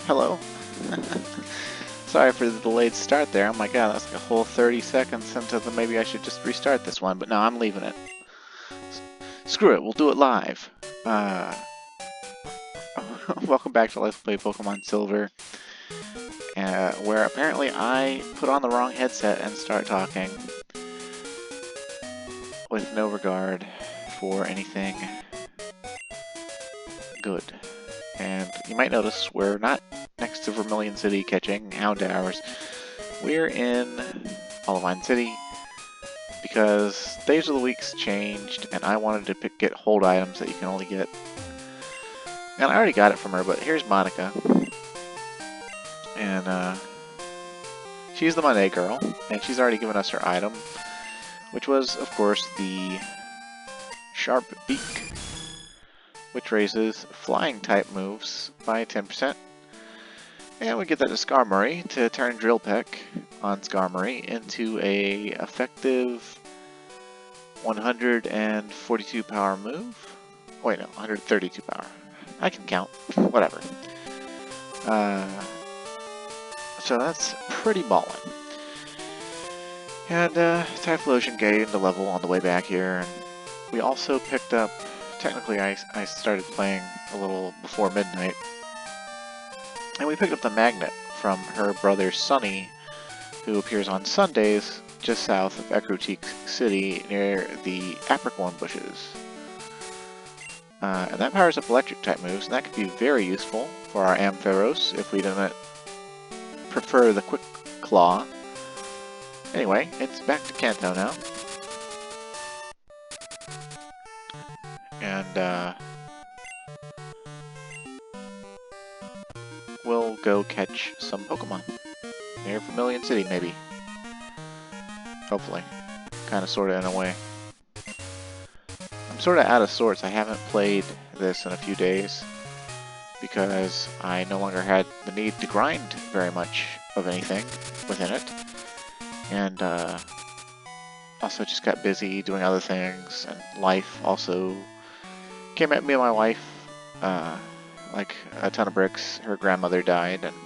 Hello? Sorry for the delayed start there. Oh my god, that's like a whole 30 seconds into the maybe I should just restart this one, but no, I'm leaving it. Screw it, we'll do it live. Welcome back to Let's Play Pokemon Silver, where apparently I put on the wrong headset and start talking with no regard for anything good. And you might notice we're not next to Vermilion City catching Houndours. We're in Olivine City because days of the weeks changed and I wanted to get hold items that you can only get. And I already got it from her, but here's Monica. And she's the Monday girl, and she's already given us her item, which was, of course, the Sharp Beak, which raises flying type moves by 10%. And we get that to Skarmory to turn Drill Peck on Skarmory into a effective 142 power move. Wait, no, 132 power. I can count. Whatever. So that's pretty ballin'. And Typhlosion gained a level on the way back here, and we also picked up. Technically, I started playing a little before midnight. And we picked up the magnet from her brother Sunny, who appears on Sundays just south of Ecruteak City near the Apricorn bushes. And that powers up electric type moves, and that could be very useful for our Ampharos if we didn't prefer the Quick Claw. Anyway, it's back to Kanto now. And we'll go catch some Pokemon. Near Vermilion City, maybe. Hopefully. Kinda, sorta, in a way. I'm sorta out of sorts. I haven't played this in a few days because I no longer had the need to grind very much of anything within it. And also just got busy doing other things, and life also came at me and my wife like a ton of bricks. Her grandmother died, and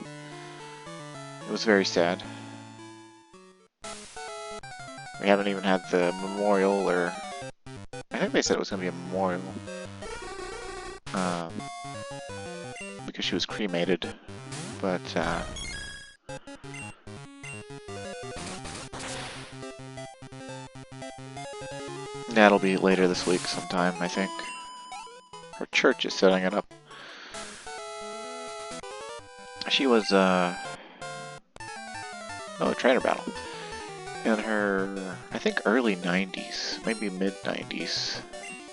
it was very sad. We haven't even had the memorial, or I think they said it was going to be a memorial, because she was cremated, but that'll be later this week sometime, I think. Her church is setting it up. She was, a trainer battle. In her, I think, early 90s, maybe mid-90s.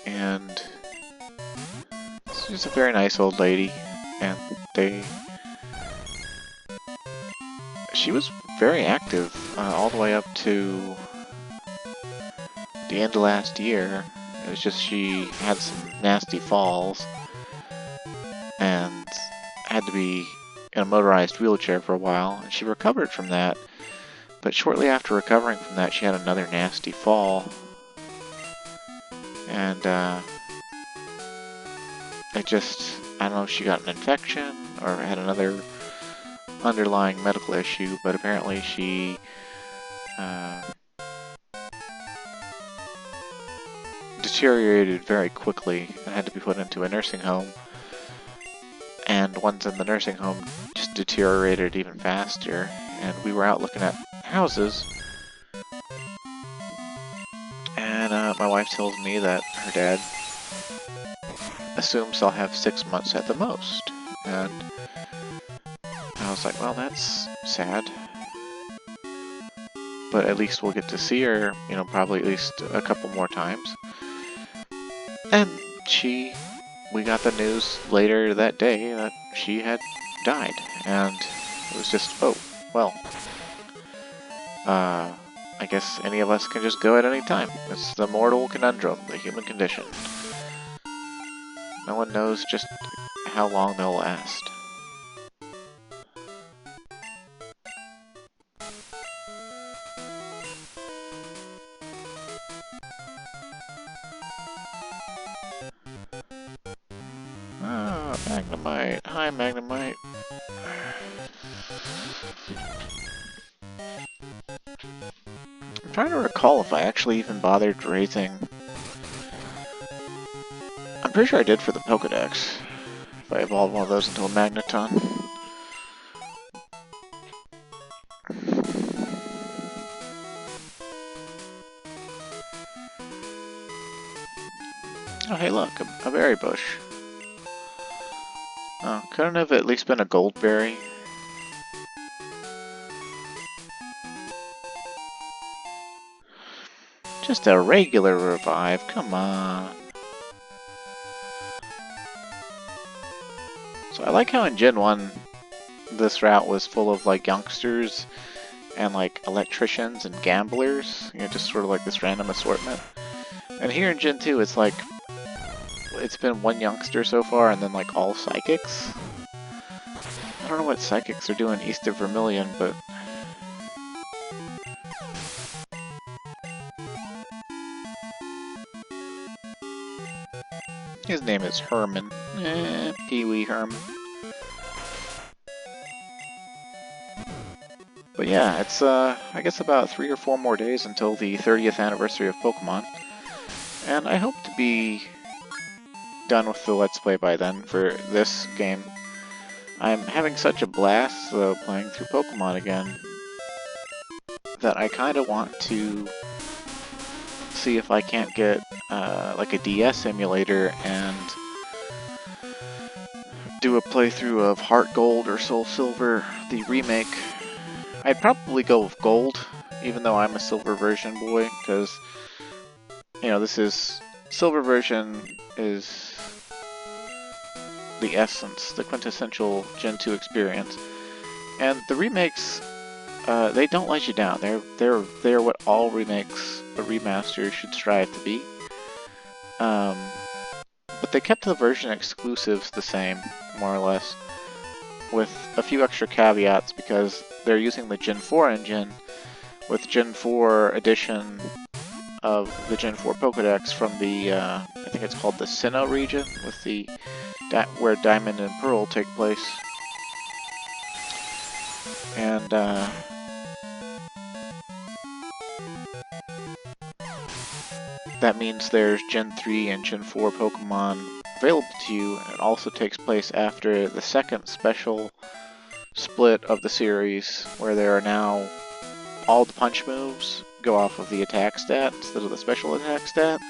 And she's a very nice old lady. And she was very active all the way up to the end of last year. It was just she had some nasty falls and had to be in a motorized wheelchair for a while, and she recovered from that. But shortly after recovering from that, she had another nasty fall, and I don't know if she got an infection or had another underlying medical issue, but apparently she deteriorated very quickly and had to be put into a nursing home. And ones in the nursing home just deteriorated even faster, and we were out looking at houses, and my wife tells me that her dad assumes I'll have 6 months at the most, and I was like, well, that's sad, but at least we'll get to see her, you know, probably at least a couple more times. And we got the news later that day that she had died, and it was just, oh, well, I guess any of us can just go at any time. It's the mortal conundrum, the human condition. No one knows just how long they'll last. Ah, Magnemite. Hi, Magnemite. trying to recall if I actually even bothered raising... I'm pretty sure I did for the Pokedex. If I evolve one of those into a Magneton. Oh, hey look, a berry bush. Oh, couldn't have at least been a gold berry? Just a regular revive, come on. So I like how in Gen 1, this route was full of like youngsters and like electricians and gamblers. You know, just sort of like this random assortment. And here in Gen 2, it's like, it's been one youngster so far and then like all psychics. I don't know what psychics are doing east of Vermilion, but... his name is Herman. Pee-wee Herman. But yeah, it's I guess about 3 or 4 more days until the 30th anniversary of Pokemon. And I hope to be done with the Let's Play by then for this game. I'm having such a blast, though, playing through Pokemon again, that I kind of want to see if I can't get like a DS emulator and do a playthrough of Heart Gold or Soul Silver, the remake. I'd probably go with Gold, even though I'm a Silver version boy, because, you know, this is... Silver version is the essence, the quintessential Gen 2 experience. And the remakes, they don't let you down. They're what all remakes or remasters should strive to be. But they kept the version exclusives the same, more or less, with a few extra caveats because they're using the Gen 4 engine with Gen 4 edition of the Gen 4 Pokedex from the, I think it's called the Sinnoh region, with the where Diamond and Pearl take place. And that means there's Gen 3 and Gen 4 Pokemon available to you, and it also takes place after the second special split of the series, where there are now all the punch moves go off of the attack stat instead of the special attack stat.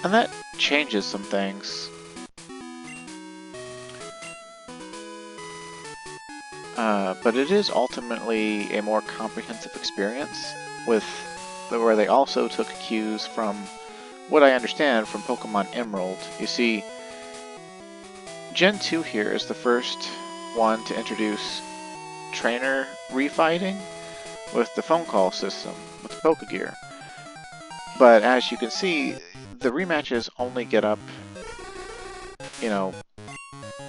And that changes some things. But it is ultimately a more comprehensive experience, with where they also took cues from what I understand from Pokemon Emerald. You see, Gen 2 here is the first one to introduce trainer refighting with the phone call system, with the Pokegear. But as you can see, the rematches only get up, you know,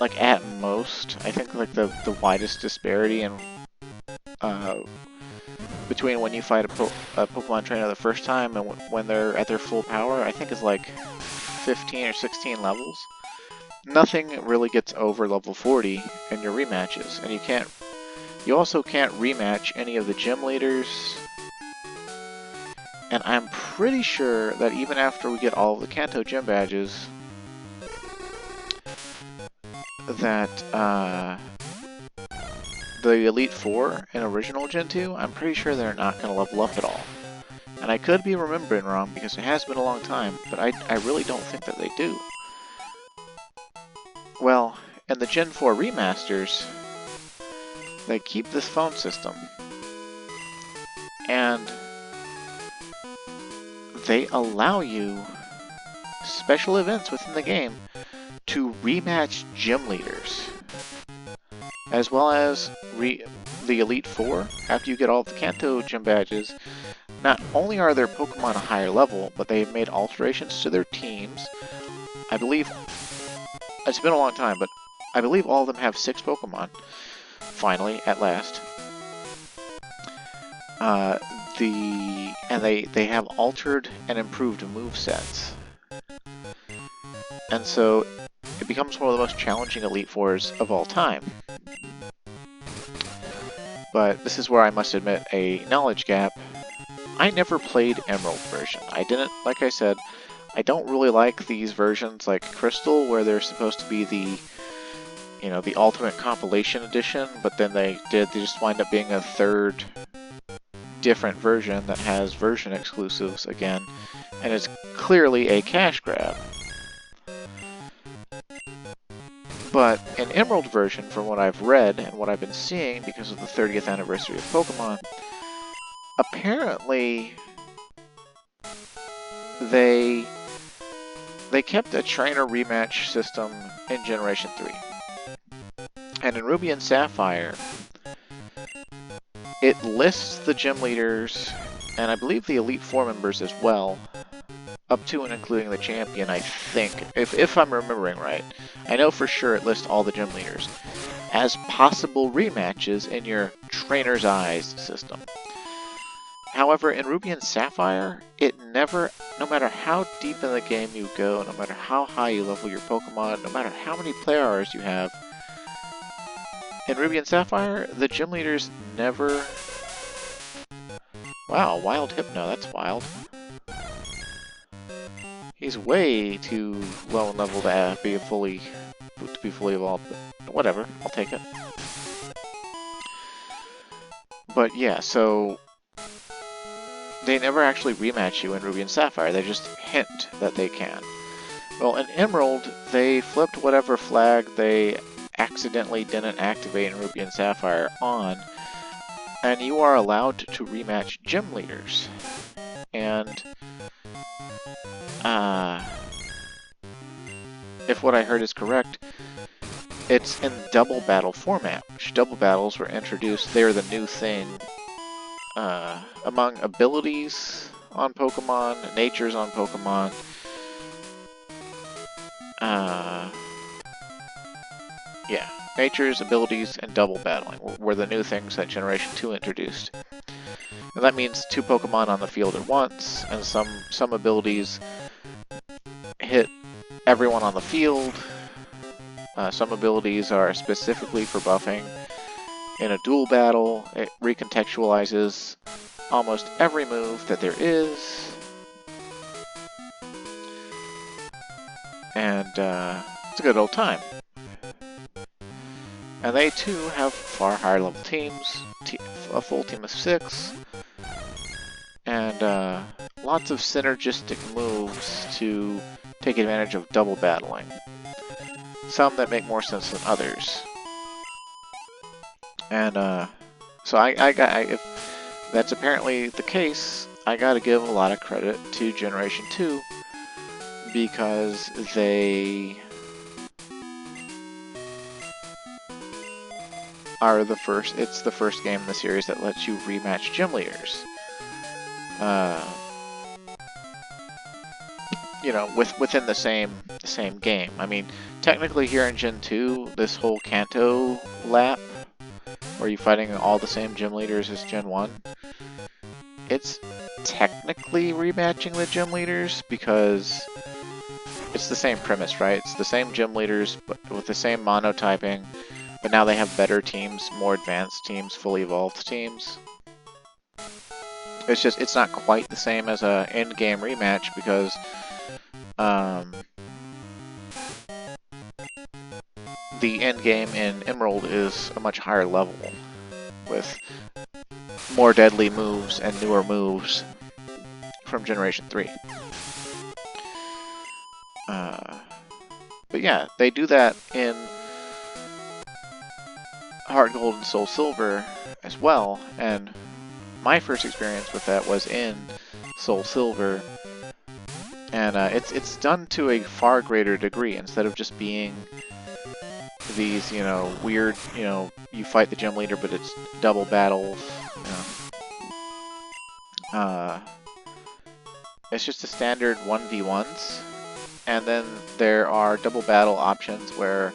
like at most, I think like the widest disparity in between when you fight a Pokemon trainer the first time and when they're at their full power, I think is like 15 or 16 levels. Nothing really gets over level 40 in your rematches, and you also can't rematch any of the gym leaders. And I'm pretty sure that even after we get all of the Kanto gym badges, that the Elite Four in original Gen 2, I'm pretty sure they're not going to level up at all. And I could be remembering wrong because it has been a long time, but I really don't think that they do. Well, in the Gen 4 remasters, they keep this phone system. And they allow you special events within the game to rematch gym leaders, as well as the Elite Four. After you get all of the Kanto gym badges, not only are their Pokemon a higher level, but they've made alterations to their teams. I believe, it's been a long time, but I believe all of them have 6 Pokemon, finally, at last. And they have altered and improved movesets. And so it becomes one of the most challenging Elite Fours of all time. But this is where I must admit a knowledge gap. I never played Emerald version. I didn't, like I said, I don't really like these versions like Crystal, where they're supposed to be the, you know, the ultimate compilation edition, but then they just wind up being a third different version that has version exclusives again, and it's clearly a cash grab. But an Emerald version, from what I've read and what I've been seeing because of the 30th anniversary of Pokemon, apparently they kept a trainer rematch system in Generation 3. And in Ruby and Sapphire, it lists the gym leaders, and I believe the Elite Four members as well, up to and including the champion, I think, if I'm remembering right. I know for sure it lists all the gym leaders as possible rematches in your Trainer's Eyes system. However, in Ruby and Sapphire, it never, no matter how deep in the game you go, no matter how high you level your Pokemon, no matter how many player hours you have, in Ruby and Sapphire, the gym leaders never... Wow, Wild Hypno, that's wild. He's way too low in level to be fully evolved, but whatever, I'll take it. But yeah, so they never actually rematch you in Ruby and Sapphire, they just hint that they can. Well, in Emerald, they flipped whatever flag they accidentally didn't activate in Ruby and Sapphire on, and you are allowed to rematch gym leaders. And if what I heard is correct, it's in double battle format, which double battles were introduced. They're the new thing among abilities on Pokemon, natures on Pokemon. Yeah, natures, abilities, and double battling were the new things that Generation 2 introduced. And that means 2 Pokemon on the field at once, and some abilities hit everyone on the field. Some abilities are specifically for buffing. In a dual battle, it recontextualizes almost every move that there is. And it's a good old time. And they too have far higher level teams, a full team of 6, and lots of synergistic moves to take advantage of double battling. Some that make more sense than others. And so if that's apparently the case, I gotta give a lot of credit to Generation 2 because they are the first, it's the first game in the series that lets you rematch gym leaders. You know, within the same game. I mean, technically here in Gen 2, this whole Kanto lap, where you're fighting all the same gym leaders as Gen 1, it's technically rematching the gym leaders because it's the same premise, right? It's the same gym leaders, but with the same monotyping, but now they have better teams, more advanced teams, fully evolved teams. It's just, it's not quite the same as a end-game rematch because the end game in Emerald is a much higher level with more deadly moves and newer moves from Generation 3. But yeah, they do that in Heart Gold and Soul Silver as well, and my first experience with that was in Soul Silver, and it's done to a far greater degree. Instead of just being these, you know, weird, you know, you fight the gym leader but it's double battles, you know. It's just a standard 1v1s, and then there are double battle options where,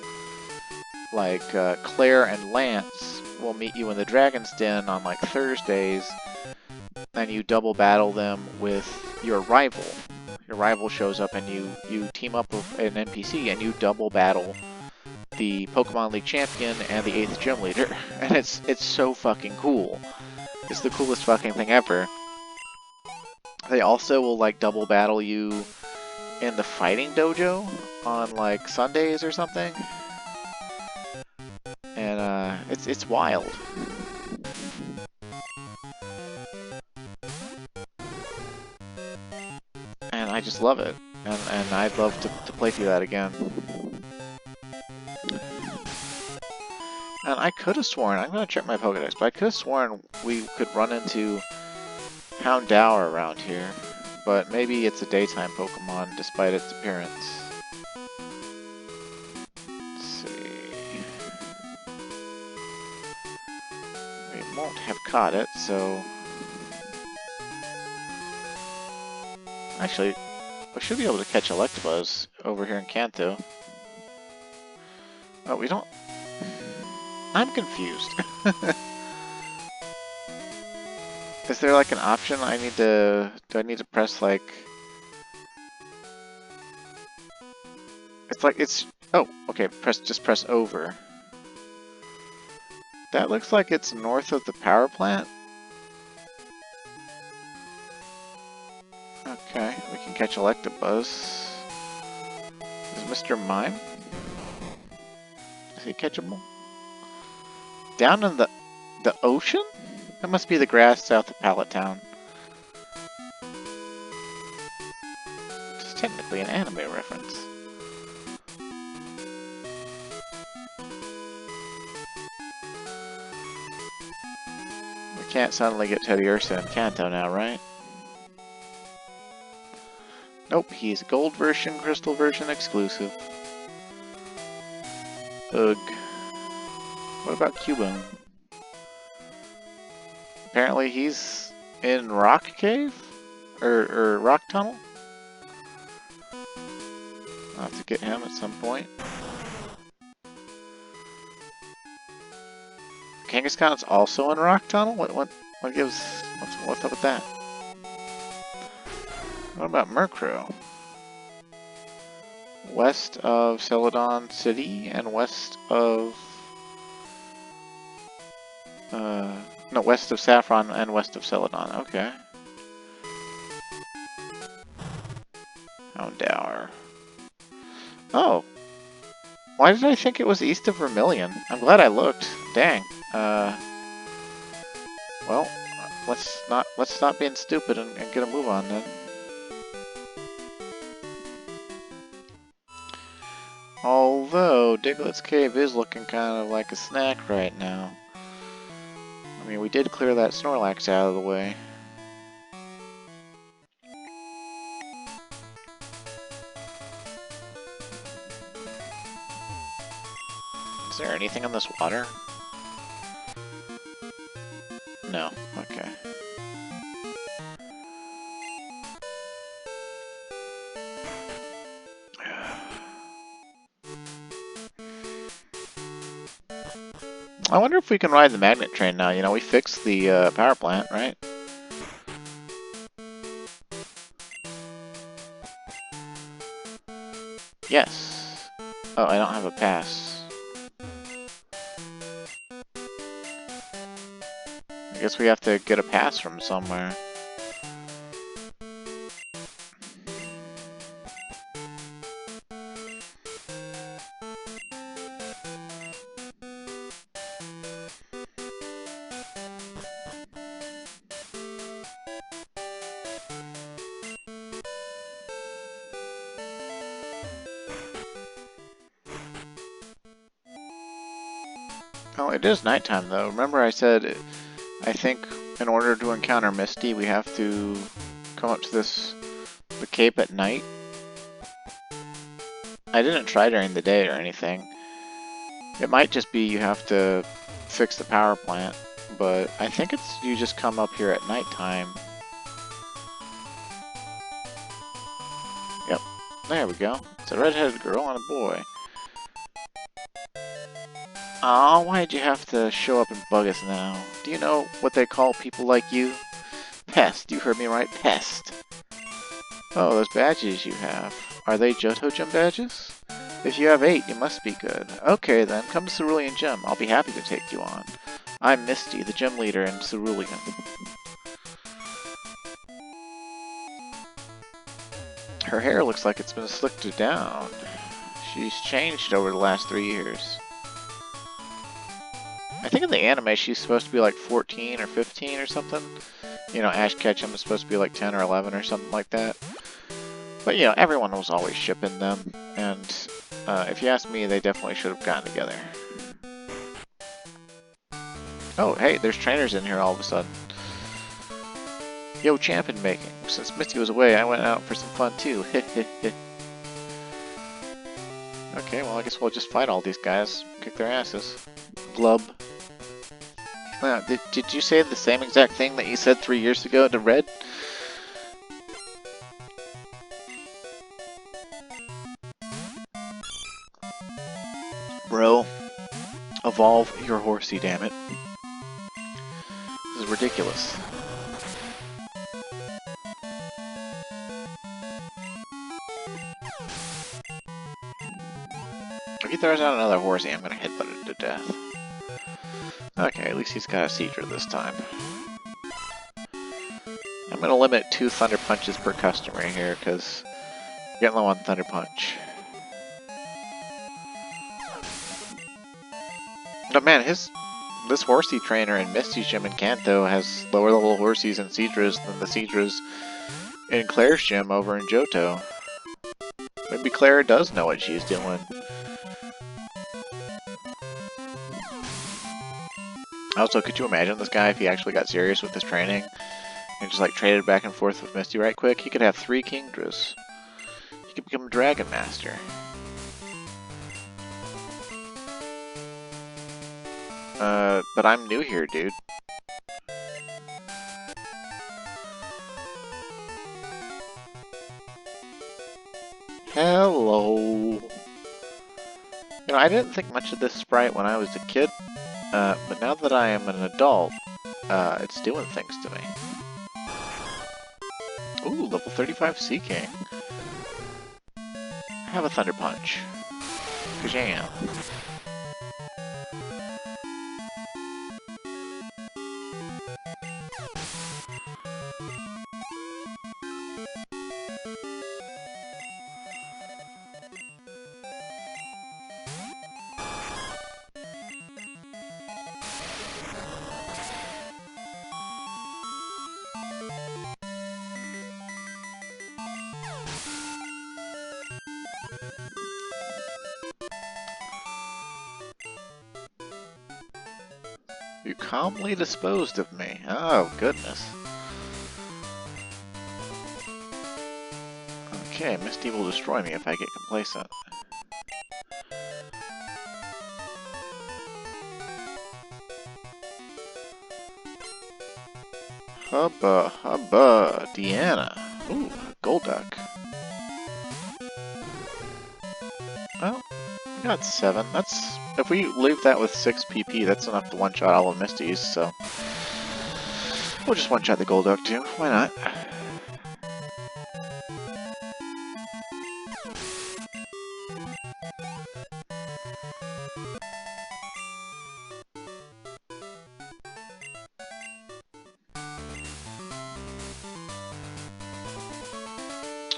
like, Claire and Lance will meet you in the Dragon's Den on, like, Thursdays, and you double battle them with your rival. Your rival shows up and you team up with an NPC and you double battle the Pokemon League champion and the 8th gym leader. And it's so fucking cool. It's the coolest fucking thing ever. They also will like double battle you in the fighting dojo on like Sundays or something. And it's wild. And I just love it. And I'd love to play through that again. And I could have sworn, I'm going to check my Pokedex, but I could have sworn we could run into Houndour around here. But maybe it's a daytime Pokemon despite its appearance. Let's see. We won't have caught it, so... Actually, we should be able to catch Electabuzz over here in Kanto. Oh, we don't... I'm confused. Is there like an option I need to... Do I need to press like... It's like it's... Oh, okay, just press over. That looks like it's north of the power plant. Okay, we can catch Electabuzz. Is Mr. Mime? Is he catchable? Down in the ocean? That must be the grass south of Pallet Town. It's technically an anime reference. We can't suddenly get Teddy Ursa in Kanto now, right? Nope, he's gold version, crystal version exclusive. Ugh. What about Cubone? Apparently he's in Rock Cave? Or Rock Tunnel? I'll have to get him at some point. Kangaskhan's also in Rock Tunnel? What gives... What's up with that? What about Murkrow? West of Celadon't City and west of... no, west of Saffron and west of Celadon. Okay. Houndour. Oh. Why did I think it was east of Vermilion? I'm glad I looked. Dang. Well, let's stop being stupid and get a move on then. Although, Diglett's Cave is looking kind of like a snack right now. I mean, we did clear that Snorlax out of the way. Is there anything in this water? No. Okay. I wonder if we can ride the magnet train now. You know, we fixed the power plant, right? Yes. Oh, I don't have a pass. I guess we have to get a pass from somewhere. Oh, it is nighttime though. Remember I said, I think in order to encounter Misty, we have to come up to the cape at night. I didn't try during the day or anything. It might just be you have to fix the power plant, but I think it's you just come up here at nighttime. Yep, there we go. It's a redheaded girl and a boy. Aw, why'd you have to show up and bug us now? Do you know what they call people like you? Pest, you heard me right, pest. Oh, those badges you have. Are they Johto Gym badges? If you have 8, you must be good. Okay then, come to Cerulean Gym. I'll be happy to take you on. I'm Misty, the gym leader in Cerulean. Her hair looks like it's been slicked down. She's changed over the last 3 years. I think in the anime she's supposed to be like 14 or 15 or something. You know, Ash Ketchum is supposed to be like 10 or 11 or something like that. But, you know, everyone was always shipping them. And if you ask me, they definitely should have gotten together. Oh, hey, there's trainers in here all of a sudden. Yo, champion making. Since Misty was away, I went out for some fun too. Okay, well, I guess we'll just fight all these guys. Kick their asses. Glub. Did you say the same exact thing that you said 3 years ago to Red? Bro, evolve your horsey, damn it. This is ridiculous. If he throws out another horsey, I'm gonna headbutt it to death. Okay, at least he's got a Seadra this time. I'm gonna limit 2 Thunder Punches per customer here, because I'm getting low on Thunder Punch. But man, this horsey trainer in Misty's gym in Kanto has lower level horsies and Seadras than the Seadras in Claire's gym over in Johto. Maybe Claire does know what she's doing. Also, could you imagine this guy if he actually got serious with his training and just like traded back and forth with Misty right quick? He could have 3 Kingdras. He could become a Dragon Master. But I'm new here, dude. Hello. You know, I didn't think much of this sprite when I was a kid, but now that I am an adult, it's doing things to me. Ooh, level 35 Sea King. Have a Thunder Punch. Kajam. You calmly disposed of me. Oh, goodness. Okay, Misty will destroy me if I get complacent. Hubba, hubba, Deanna. Ooh, Golduck. Well, we got 7. That's... If we leave that with 6 PP, that's enough to one-shot all of Misty's, so... We'll just one-shot the Golduck too, why not?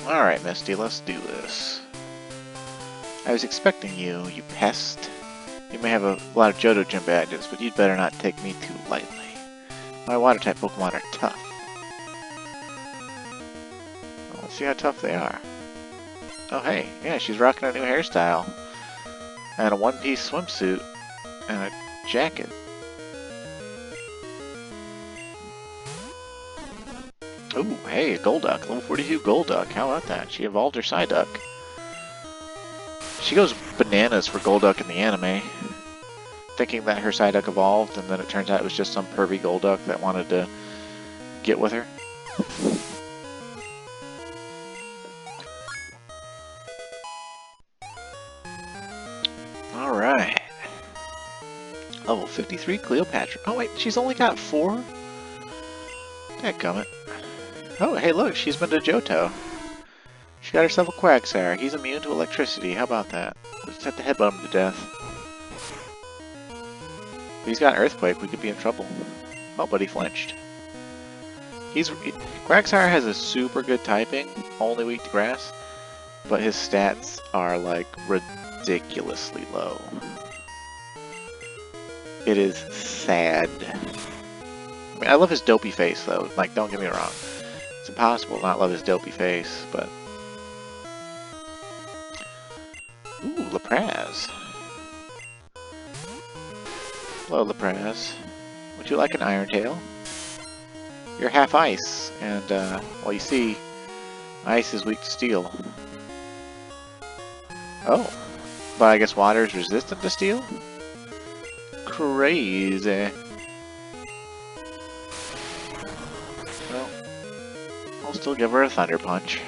Alright, Misty, let's do this. I was expecting you, you pest. You may have a lot of Johto gym badges, but you'd better not take me too lightly. My water-type Pokemon are tough. Well, let's see how tough they are. Oh hey, yeah, she's rocking a new hairstyle. And a one-piece swimsuit. And a jacket. Ooh, hey, a Golduck. Level 42 Golduck. How about that? She evolved her Psyduck. She goes bananas for Golduck in the anime. Thinking that her Psyduck evolved, and then it turns out it was just some pervy Golduck that wanted to get with her. Alright. Level 53 Cleopatra. Oh wait, she's only got 4? Dadgummit. Oh, hey look, she's been to Johto. She got herself a Quagsire. He's immune to electricity. How about that? We just have to headbutt him to death. If he's got an Earthquake, we could be in trouble. Oh, but he flinched. Quagsire has a super good typing, only weak to grass, but his stats are like ridiculously low. It is sad. I mean, I love his dopey face though, like don't get me wrong. It's impossible to not love his dopey face, but... Ooh, Lapraz. Hello, Lapraz. Would you like an Iron Tail? You're half ice, and, well, you see, ice is weak to steel. Oh, but I guess water is resistant to steel? Crazy. Well, I'll still give her a Thunder Punch.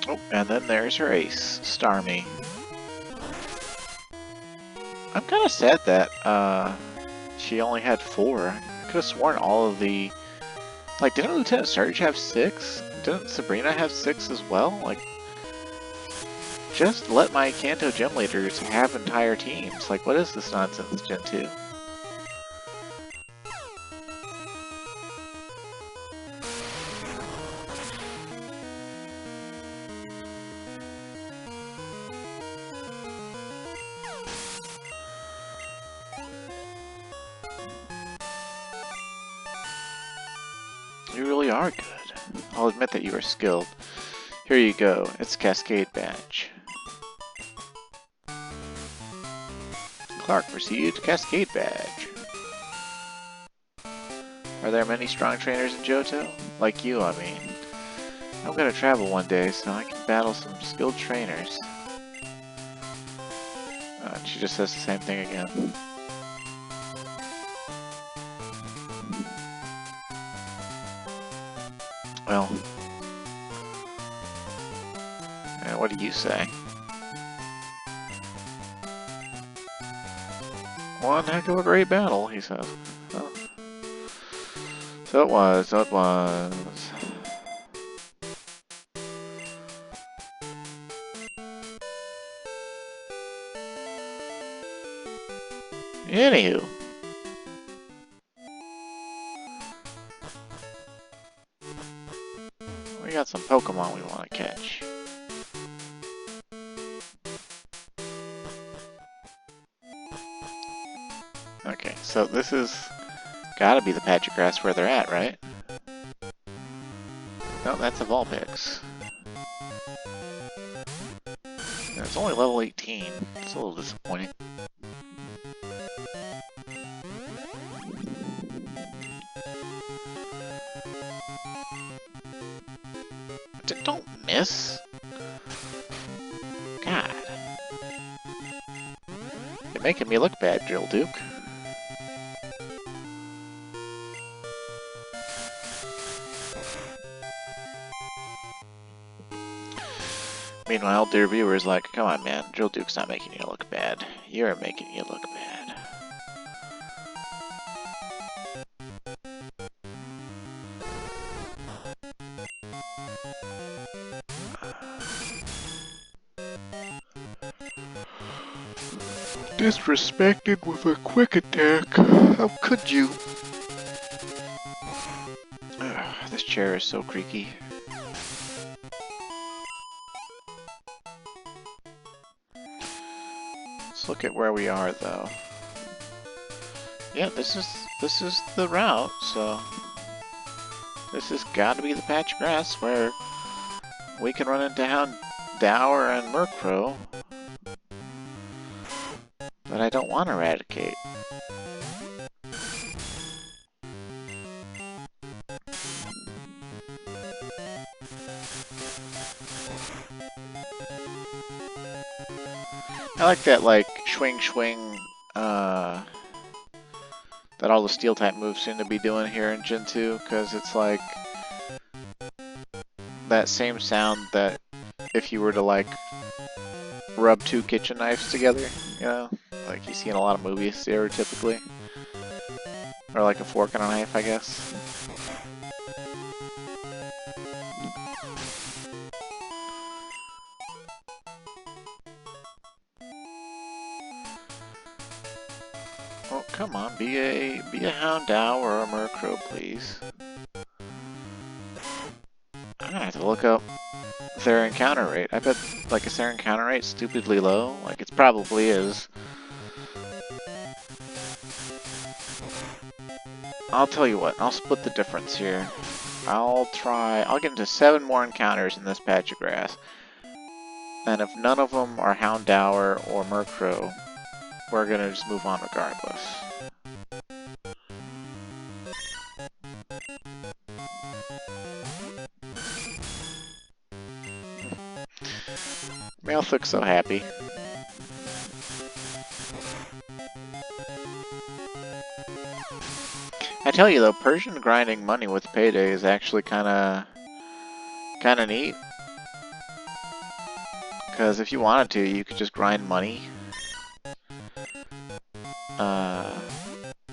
Oh, and then there's her ace, Starmie. I'm kind of sad that she only had 4. I could have sworn all of the... Like, didn't Lieutenant Surge have 6? Didn't Sabrina have 6 as well? Like, just let my Kanto gym leaders have entire teams. Like, what is this nonsense, Gen 2? You really are good. I'll admit that you are skilled. Here you go. It's Cascade Badge. Clark received Cascade Badge. Are there many strong trainers in Johto? Like you, I mean. I'm gonna travel one day so I can battle some skilled trainers. She just says the same thing again. Well, and what do you say? One heck of a great battle, he says. Oh. So it was, so it was. Anywho. We got some Pokemon we want to catch. Okay, so this is gotta be the patch of grass where they're at, right? No, that's a Vulpix. And it's only level 18. It's a little disappointing. Don't miss. God. You're making me look bad, Drill Duke. Meanwhile, dear viewers, like, come on, man, Drill Duke's not making you look bad. You're making you look bad. Disrespected with a quick attack. How could you? This chair is so creaky. Let's look at where we are, though. Yeah, this is the route, so this has got to be the patch of grass where we can run into Dower and Murkrow that I don't want to eradicate. I like that, like, swing, that all the steel type moves seem to be doing here in Gen 2, because it's like that same sound that if you were to, like, rub 2 kitchen knives together, you know? Like you see in a lot of movies, stereotypically. Or like a fork and a knife, I guess. on, be a Houndour or a Murkrow, please. I'm gonna have to look up their encounter rate. I bet, like, is their encounter rate stupidly low? Like, it probably is. I'll tell you what, I'll split the difference here. I'll get into 7 more encounters in this patch of grass. And if none of them are Houndour or Murkrow, we're gonna just move on regardless. Meowth looks so happy. I tell you though, Persian grinding money with Payday is actually kinda neat. Because if you wanted to, you could just grind money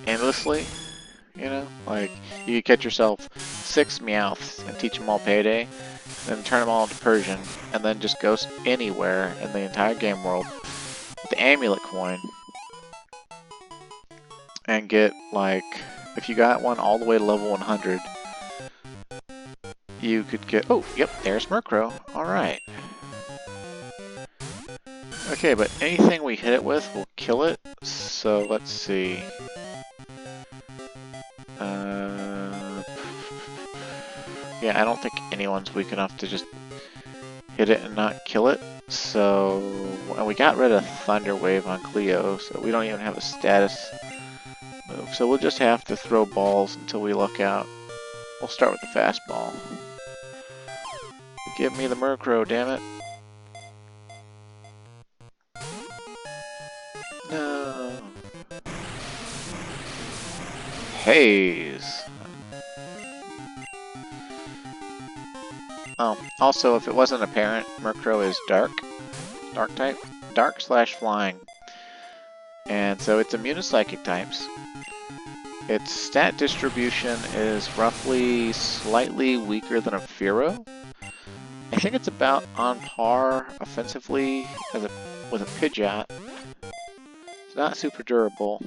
endlessly. You know, like you could catch yourself 6 Meowths and teach them all Payday, then turn them all into Persian, and then just go anywhere in the entire game world with the amulet coin and get, like, if you got one all the way to level 100, you could get, oh, yep, there's Murkrow. Alright. Okay, but anything we hit it with will kill it, so let's see. Yeah, I don't think anyone's weak enough to just hit it and not kill it. So, and we got rid of Thunder Wave on Cleo, so we don't even have a status move. So we'll just have to throw balls until we luck out. We'll start with the fastball. Give me the Murkrow, damn it. No. Haze. Oh, also, if it wasn't apparent, Murkrow is dark type, dark/flying. And so it's immune to psychic types. Its stat distribution is roughly slightly weaker than a Fearow. I think it's about on par offensively with a Pidgeot. It's not super durable,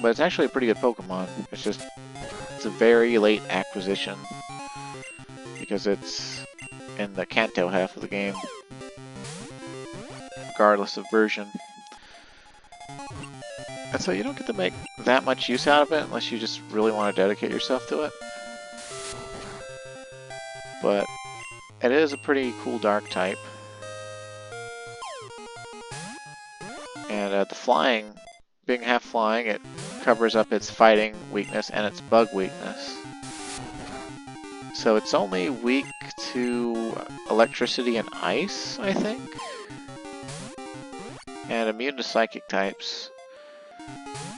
but it's actually a pretty good Pokemon. It's a very late acquisition because it's in the Kanto half of the game, regardless of version. And so you don't get to make that much use out of it unless you just really want to dedicate yourself to it. But it is a pretty cool dark type. And the flying, being half flying, it covers up its fighting weakness and its bug weakness. So it's only weak to electricity and ice, I think? And immune to psychic types.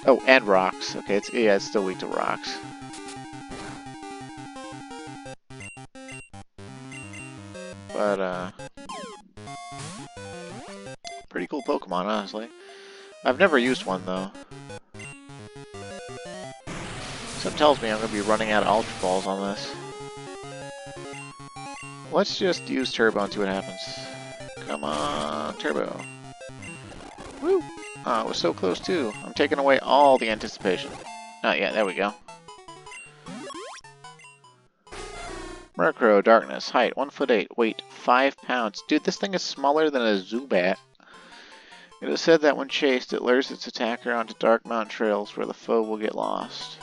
Oh, and rocks. Okay, it's still weak to rocks. But, pretty cool Pokemon, honestly. I've never used one, though. Something tells me I'm going to be running out of Ultra Balls on this. Let's just use Turbo and see what happens. Come on, Turbo. Woo! Oh, it was so close, too. I'm taking away all the anticipation. Oh, yeah, there we go. Murkrow, Darkness, height 1'8", weight 5 pounds. Dude, this thing is smaller than a Zubat. It is said that when chased, it lures its attacker onto dark mountain trails where the foe will get lost.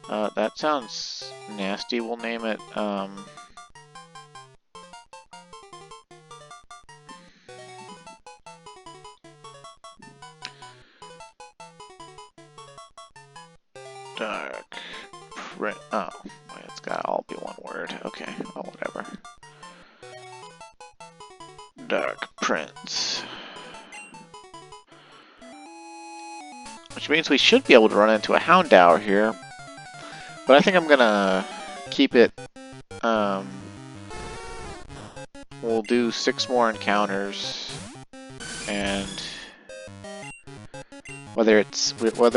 That sounds nasty. We'll name it, Dark Print. Oh, it's gotta all be one word. Okay, well, whatever. Dark Prince. Which means we should be able to run into a Houndour here. But I think I'm gonna keep it, we'll do 6 more encounters, and whether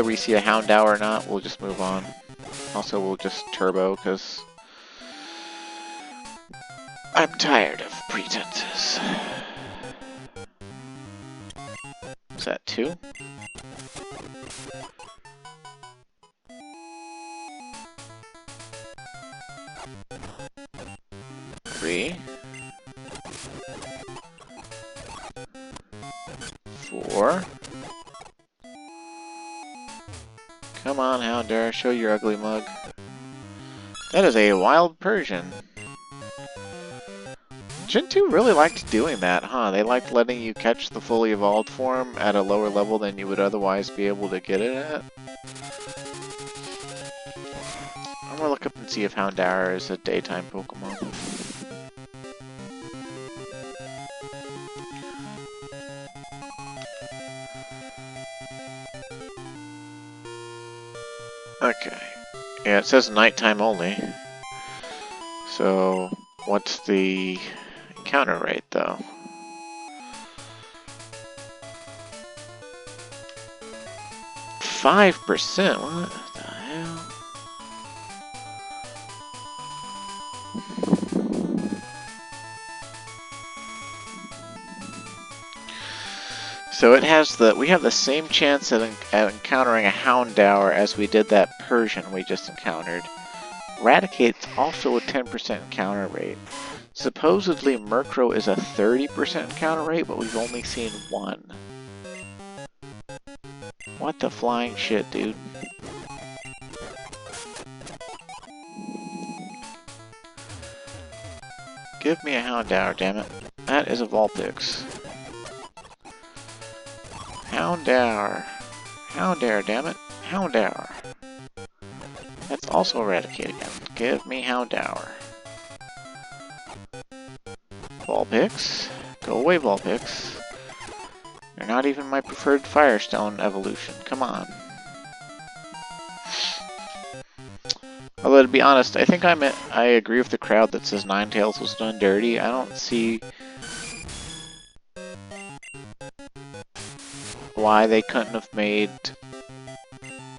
we see a Houndour or not, we'll just move on. Also, we'll just Turbo, because I'm tired of pretenses. Is that 2? 3. 4. Come on, Houndour, show your ugly mug. That is a wild Persian. Gen 2 really liked doing that, huh? They liked letting you catch the fully evolved form at a lower level than you would otherwise be able to get it at. I'm gonna look up and see if Houndour is a daytime Pokemon. Okay. Yeah, it says nighttime only. So, what's the encounter rate, though? 5%? What the hell? So it has we have the same chance at encountering a Houndour as we did that Persian we just encountered. Raticate's also a 10% encounter rate. Supposedly Murkrow is a 30% encounter rate, but we've only seen 1. What the flying shit, dude? Give me a Houndour, damn it. That is a Vulpix. Houndour. Houndour, damn it. Houndour. That's also Eradicate again. Give me Houndour. Vulpix. Go away, Vulpix. You're not even my preferred Firestone evolution. Come on. Although, to be honest, I think I agree with the crowd that says Ninetales was done dirty. I don't see why they couldn't have made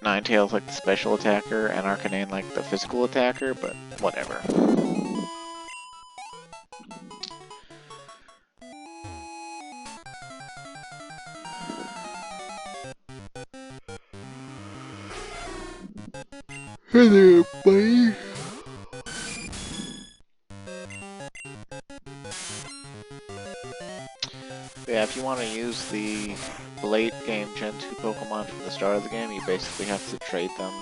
Ninetales like the special attacker and Arcanine like the physical attacker, but whatever. Hey there, buddy. Yeah, if you want to use the late game Gen 2 Pokemon from the start of the game, you basically have to trade them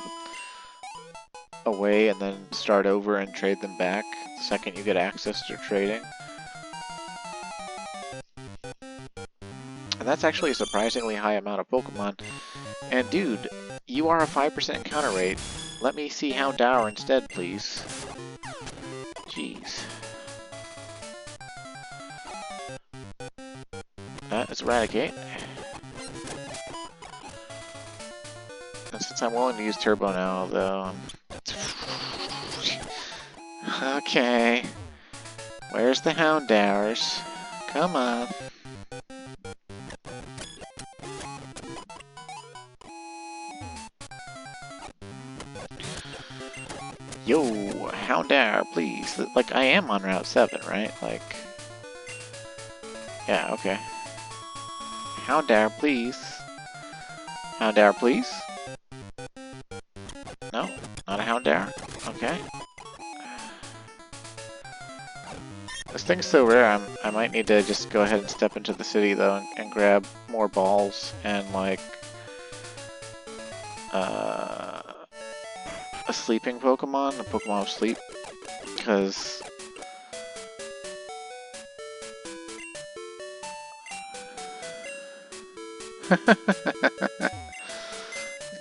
away and then start over and trade them back the second you get access to trading. And that's actually a surprisingly high amount of Pokemon. And dude, you are a 5% encounter rate. Let me see Houndour instead, please. Jeez. That is Eradicate. And since I'm willing to use Turbo now, though... Okay. Where's the Houndours? Come on. Yo, Houndour, please. Like, I am on Route 7, right? Like... Yeah, okay. Houndour, please. Houndour, please. No, not a Houndour. Okay. This thing's so rare, I might need to just go ahead and step into the city, though, and grab more balls and, like... a sleeping Pokemon, a Pokemon of sleep, because...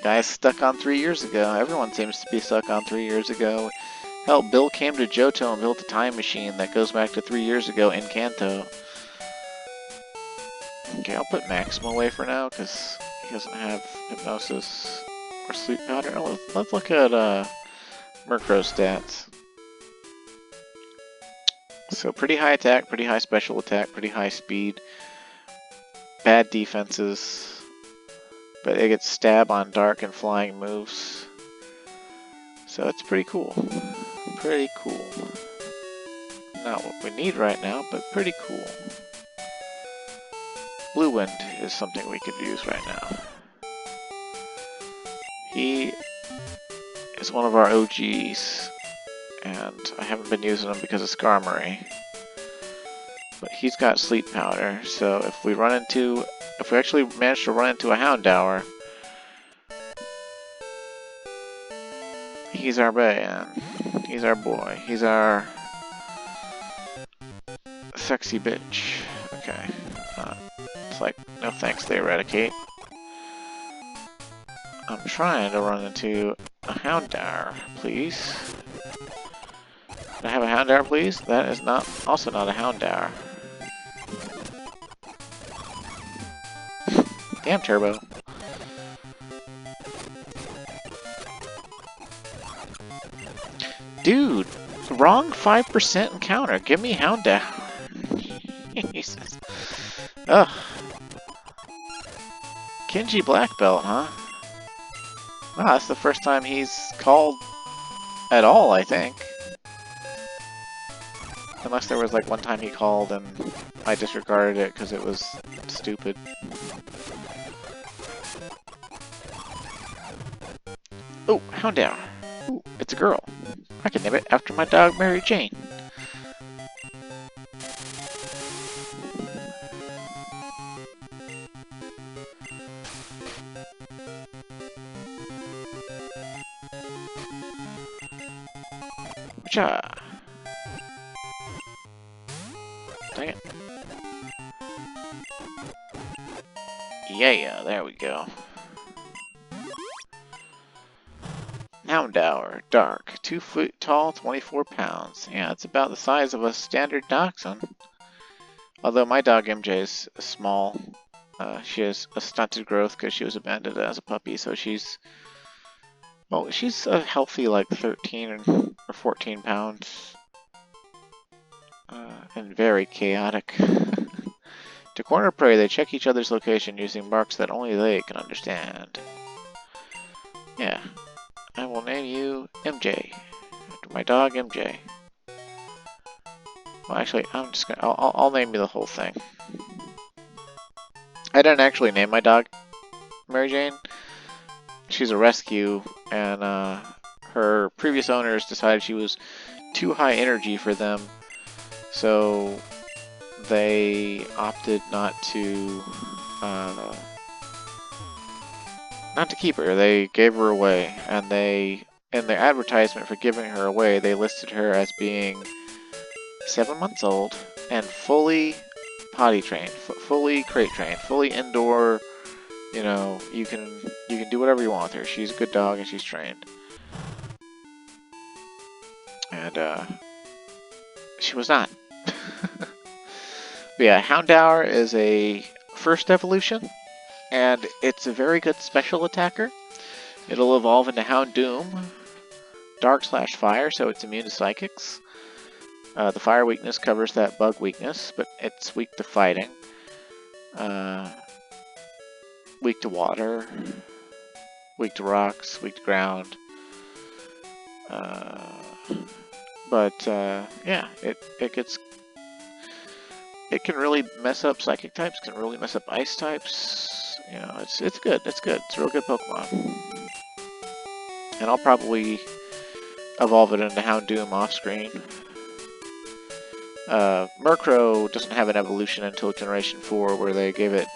Guy's stuck on 3 years ago. Everyone seems to be stuck on 3 years ago. Hell, Bill came to Johto and built a time machine that goes back to 3 years ago in Kanto. Okay, I'll put Maxima away for now, because he doesn't have Hypnosis or Sleep Powder. Let's look at Murkrow's stats. So pretty high attack, pretty high special attack, pretty high speed. Bad defenses. But it gets stab on dark and flying moves. So it's pretty cool. Pretty cool. Not what we need right now, but pretty cool. Blue Wind is something we could use right now. He is one of our OGs, and I haven't been using him because of Skarmory. But he's got Sleep Powder, so if we actually manage to run into a Houndour, he's our man. He's our boy. He's our sexy bitch. Okay. It's like, no thanks, they eradicate. I'm trying to run into a Houndour, please. Can I have a Houndour, please? That is also not a Houndour. Damn, Turbo. Dude, wrong 5% encounter. Give me Houndour. Jesus. Ugh. Kenji Black Belt, huh? Wow, that's the first time he's called at all, I think. Unless there was like one time he called and I disregarded it because it was stupid. Oh, Houndour. Ooh, it's a girl. I can name it after my dog Mary Jane. Cha. Dang it. Yeah, there we go. Houndour, dark, 2 foot tall, 24 pounds. Yeah, it's about the size of a standard dachshund. Although my dog MJ is small. She has a stunted growth because she was abandoned as a puppy, so she's a healthy like 13 or 14 pounds. And very chaotic. To corner prey, they check each other's location using marks that only they can understand. Yeah. I will name you MJ, after my dog MJ. Well, actually, I'll name you the whole thing. I didn't actually name my dog Mary Jane. She's a rescue, and her previous owners decided she was too high energy for them, so they opted not to keep her. They gave her away, and in their advertisement for giving her away, they listed her as being 7 months old and fully potty trained, fully crate trained, fully indoor. You know, you can do whatever you want with her. She's a good dog and she's trained. And she was not. But yeah, Houndour is a first evolution, and it's a very good special attacker. It'll evolve into Houndoom, Dark/Fire, so it's immune to psychics. The fire weakness covers that bug weakness, but it's weak to fighting. Weak to water, weak to rocks, weak to ground. Yeah, it can really mess up psychic types, can really mess up ice types. You know, it's good. It's good. It's a real good Pokemon. And I'll probably evolve it into Houndoom off screen. Murkrow doesn't have an evolution until Generation 4, where they gave it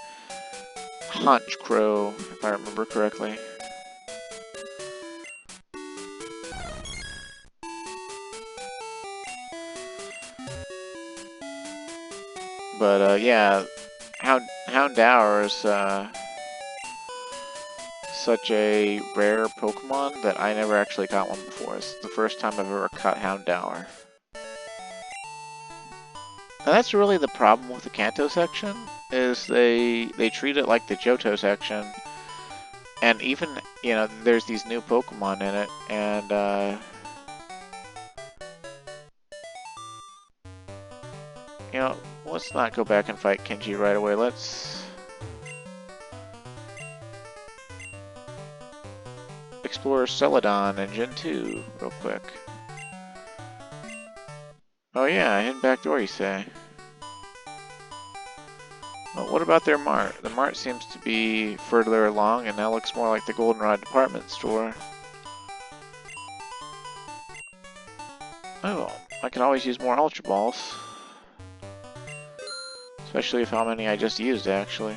Honchkrow, if I remember correctly. But yeah, Houndour is such a rare Pokemon that I never actually caught one before. It's the first time I've ever caught Houndour. And that's really the problem with the Kanto section, is they treat it like the Johto section. And even, you know, there's these new Pokemon in it, and you know, let's not go back and fight Kenji right away. Let's explore Celadon't in Gen 2 real quick. Oh yeah, hidden back door, you say? Well, What about their mart? The mart seems to be further along and now looks more like the Goldenrod department store. Oh, I can always use more Ultra Balls. Especially with how many I just used, actually.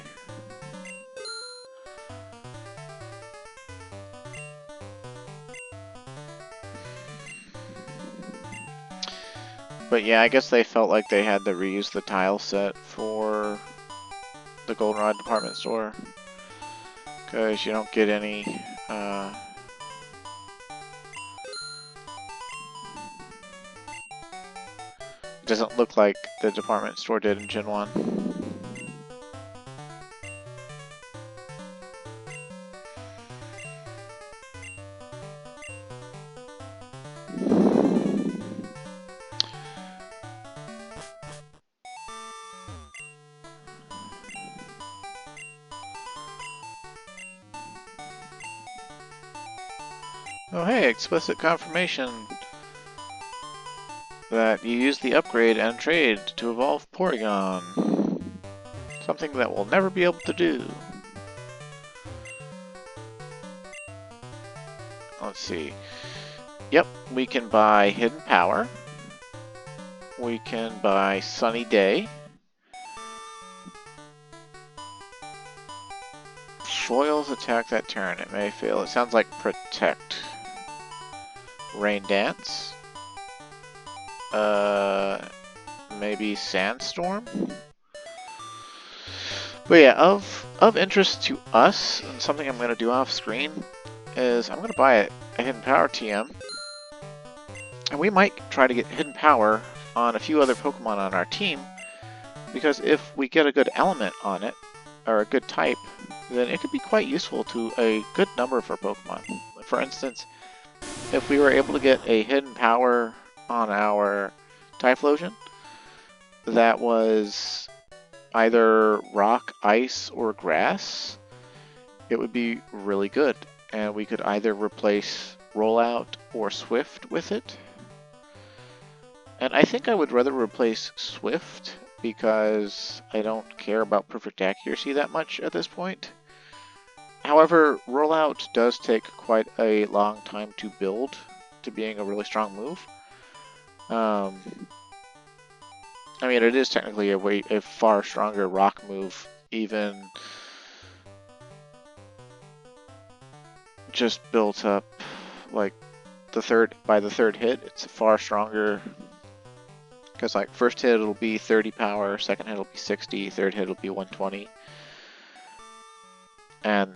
But yeah, I guess they felt like they had to reuse the tile set for the Goldenrod department store. Because you don't get any, it doesn't look like the department store did in Gen 1. Oh hey, explicit confirmation that you use the upgrade and trade to evolve Porygon. Something that we'll never be able to do. Let's see. Yep, we can buy Hidden Power. We can buy Sunny Day. Foils attack that turn. It may fail. It sounds like Protect. Rain Dance. Maybe Sandstorm. But yeah, of interest to us, and something I'm going to do off screen, is I'm going to buy a Hidden Power TM. And we might try to get Hidden Power on a few other Pokemon on our team, because if we get a good element on it, or a good type, then it could be quite useful to a good number of our Pokemon. For instance, if we were able to get a Hidden Power on our Typhlosion that was either rock, ice, or grass, it would be really good. And we could either replace Rollout or Swift with it. And I think I would rather replace Swift because I don't care about perfect accuracy that much at this point. However, Rollout does take quite a long time to build to being a really strong move. I mean, it is technically a far stronger rock move, even just built up like by the third hit. It's far stronger because like first hit it'll be 30 power, second hit it'll be 60, third hit it'll be 120, and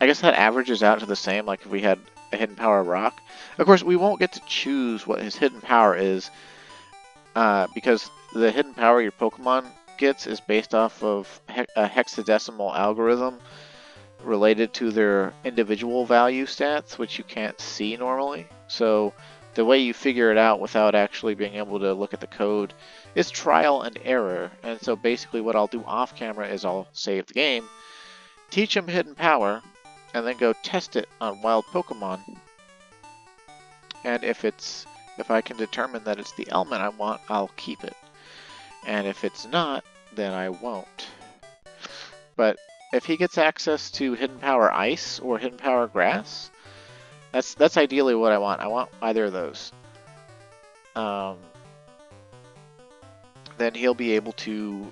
I guess that averages out to the same like if we had a hidden power rock. Of course, we won't get to choose what his hidden power is. Because the hidden power your Pokemon gets is based off of a hexadecimal algorithm related to their individual value stats, which you can't see normally. So the way you figure it out without actually being able to look at the code is trial and error. And so basically what I'll do off camera is I'll save the game, teach him hidden power, and then go test it on wild Pokemon. And if I can determine that it's the element I want, I'll keep it. And if it's not, then I won't. But if he gets access to Hidden Power Ice or Hidden Power Grass, that's ideally what I want. I want either of those. Then he'll be able to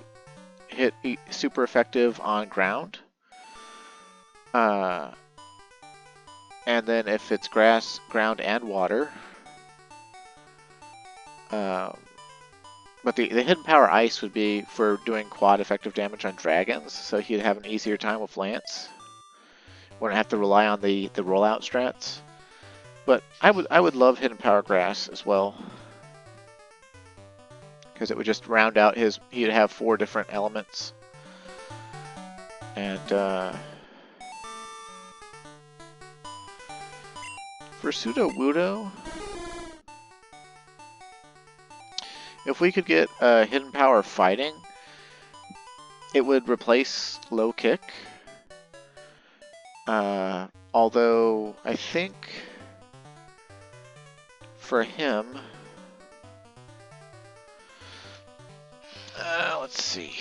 hit super effective on ground. And then if it's grass, ground, and water, but the Hidden Power Ice would be for doing quad effective damage on dragons, so he'd have an easier time with Lance. Wouldn't have to rely on the rollout strats. But I would love Hidden Power Grass as well, because it would just round out he'd have 4 different elements. And for Sudowoodo, if we could get Hidden Power Fighting, it would replace Low Kick. Although, I think for him, Let's see.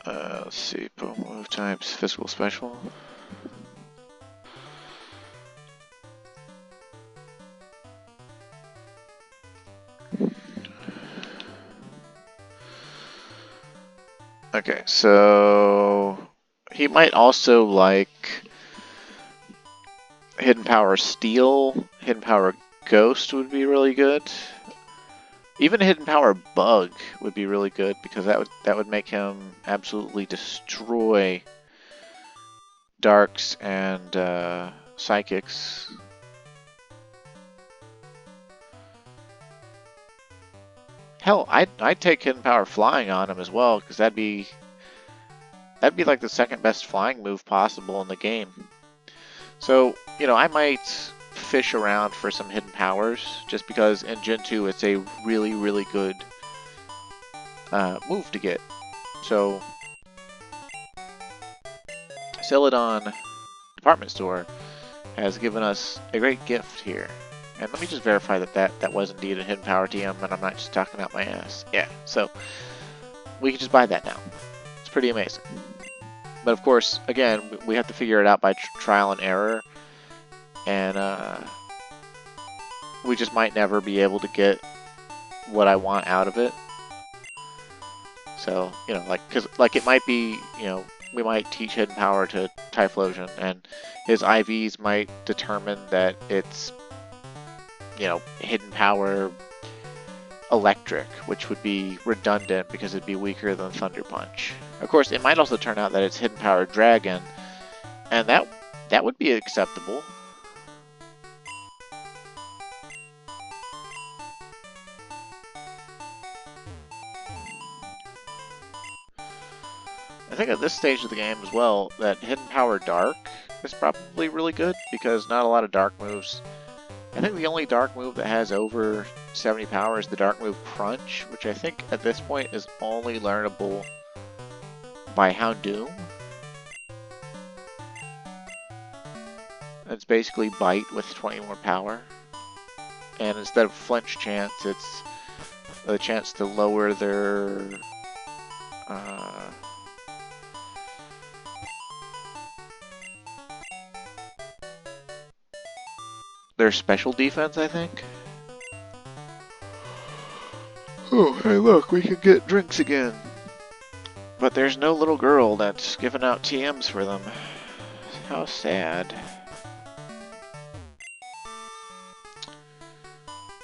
Let's see. Move times physical special. Okay, so he might also like Hidden Power Steel, Hidden Power Ghost would be really good. Even Hidden Power Bug would be really good because that would make him absolutely destroy Darks and Psychics. Hell, I'd take Hidden Power Flying on him as well because that'd be like the second best flying move possible in the game. So, you know, I might fish around for some hidden powers, just because in Gen 2 it's a really, really good move to get. So, Celadon't Department Store has given us a great gift here. And let me just verify that was indeed a hidden power TM, and I'm not just talking out my ass. Yeah, so we can just buy that now. It's pretty amazing. But of course, again, we have to figure it out by trial and error. And we just might never be able to get what I want out of it. So, you know, cause it might be, you know, we might teach Hidden Power to Typhlosion, and his IVs might determine that it's, you know, Hidden Power Electric, which would be redundant because it'd be weaker than Thunder Punch. Of course, it might also turn out that it's Hidden Power Dragon, and that would be acceptable. I think at this stage of the game as well, that Hidden Power Dark is probably really good, because not a lot of Dark moves. I think the only Dark move that has over 70 power is the Dark move Crunch, which I think at this point is only learnable by Houndoom. It's basically Bite with 20 more power. And instead of Flinch Chance, it's the chance to lower their special defense, I think. Oh, hey look, we can get drinks again. But there's no little girl that's giving out TMs for them. How sad.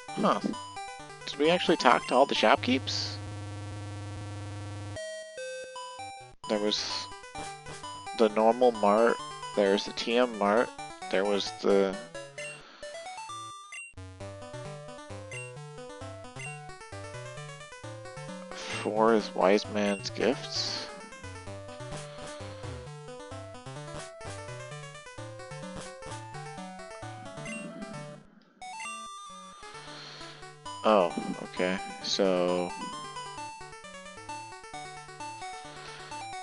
Huh. Did we actually talk to all the shopkeeps? There was the normal mart, there's the TM mart, there was the... For his wise man's gifts? Oh, okay, so...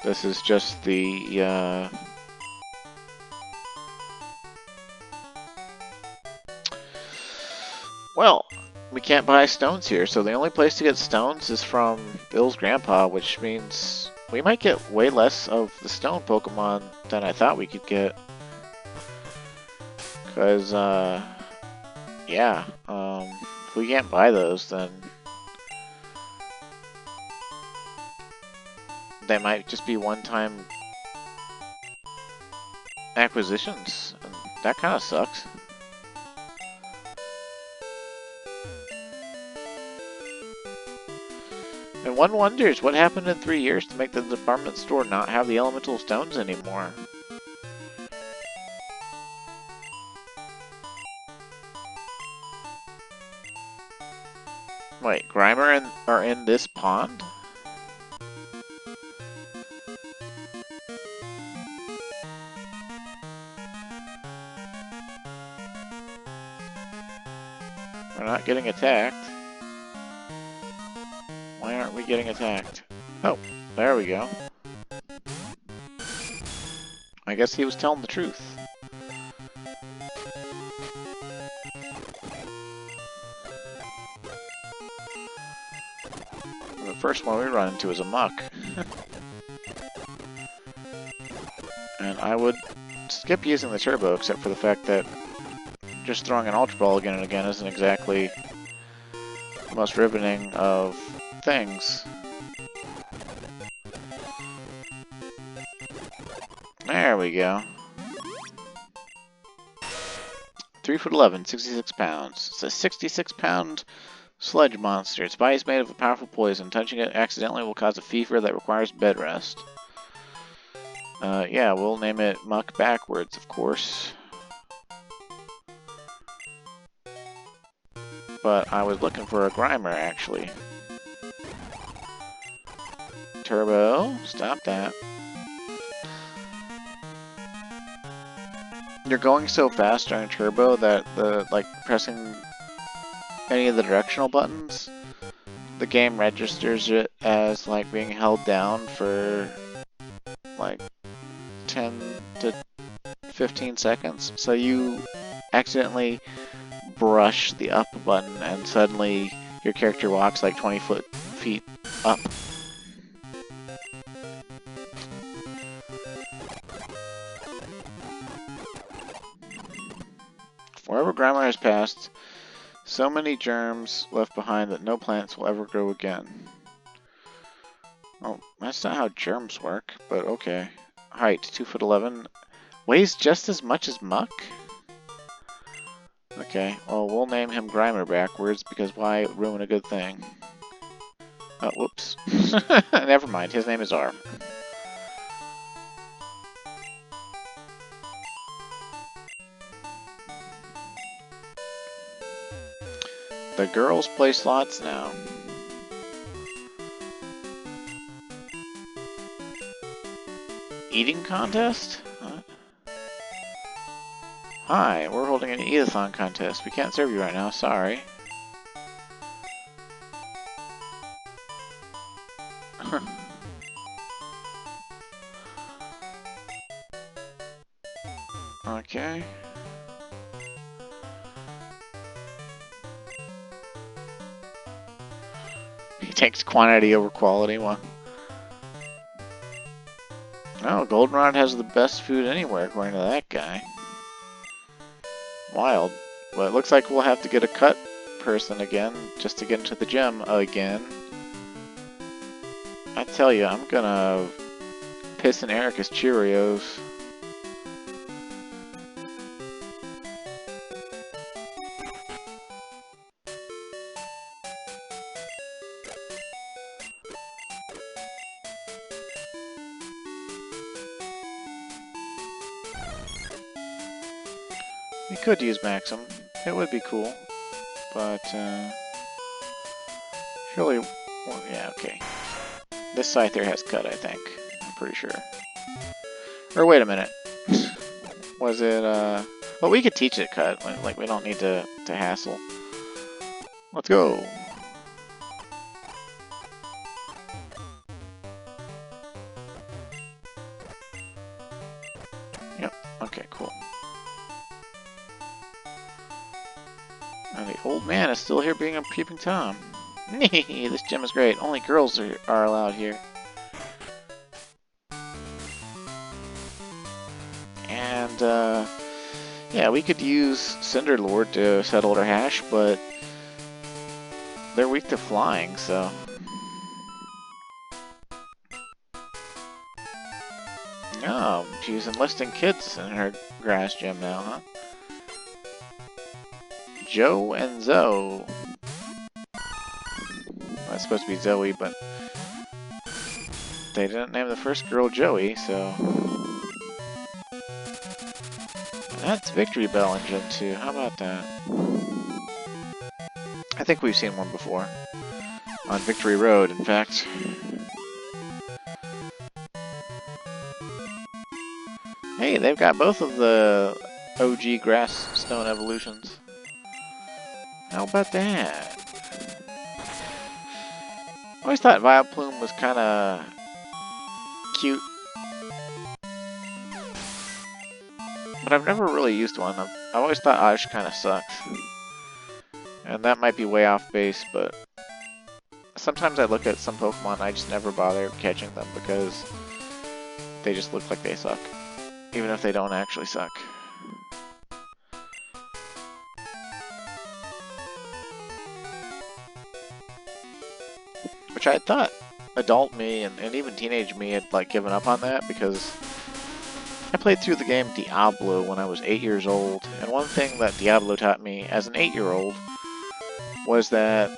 This is just the, Well, we can't buy stones here, so the only place to get stones is from Bill's grandpa, which means we might get way less of the stone Pokemon than I thought we could get. Because, yeah, if we can't buy those, then they might just be one-time acquisitions, and that kind of sucks. And one wonders what happened in 3 years to make the department store not have the elemental stones anymore. Wait, Grimer are in this pond? We're not getting attacked. me getting attacked. Oh, there we go. I guess he was telling the truth. The first one we run into is a muck. And I would skip using the turbo, except for the fact that just throwing an Ultra Ball again and again isn't exactly the most riveting of things. There we go. 3'11", 66 pounds. It's a 66-pound sludge monster. Its body is made of a powerful poison. Touching it accidentally will cause a fever that requires bed rest. Yeah, we'll name it Muck backwards, of course. But I was looking for a Grimer, actually. Turbo, stop that. You're going so fast during Turbo that pressing any of the directional buttons, the game registers it as being held down for 10 to 15 seconds. So you accidentally brush the up button and suddenly your character walks 20 feet up. Wherever Grimer has passed, so many germs left behind that no plants will ever grow again. Oh, that's not how germs work, but okay. Height, 2'11". Weighs just as much as Muck? Okay, well, we'll name him Grimer backwards, because why ruin a good thing? Oh, whoops. Never mind, his name is R. The girls play slots now. Eating contest? Huh? Hi, we're holding an eat-a-thon contest. We can't serve you right now, sorry. Okay. He takes quantity over quality. Well, oh, Goldenrod has the best food anywhere, according to that guy. Wild. Well, it looks like we'll have to get a cut person again, just to get into the gym again. I tell you, I'm gonna piss in Erica's Cheerios. We could use Maxim. It would be cool. But, surely... Well, yeah, okay. This Scyther has cut, I think. I'm pretty sure. Or wait a minute. Was it, well, we could teach it cut. We don't need to hassle. Let's go! Yep, okay, cool. And the old man is still here being a peeping Tom. This gym is great. Only girls are allowed here. And, yeah, we could use Cinderlord to settle our hash, but they're weak to flying, so... Oh, she's enlisting kids in her grass gym now, huh? Joe and Zoe. That's supposed to be Zoe, but they didn't name the first girl Joey, so... That's Victory Bell in Gen 2. How about that? I think we've seen one before. On Victory Road, in fact. Hey, they've got both of the OG Grass Stone evolutions. How about that? I always thought Vileplume was kind of cute, but I've never really used one. I've always thought Ash kind of sucks. And that might be way off base, but sometimes I look at some Pokemon and I just never bother catching them because they just look like they suck, even if they don't actually suck. Which I thought adult me and even teenage me had like given up on that, because I played through the game Diablo when I was 8 years old, and one thing that Diablo taught me as an 8-year-old was that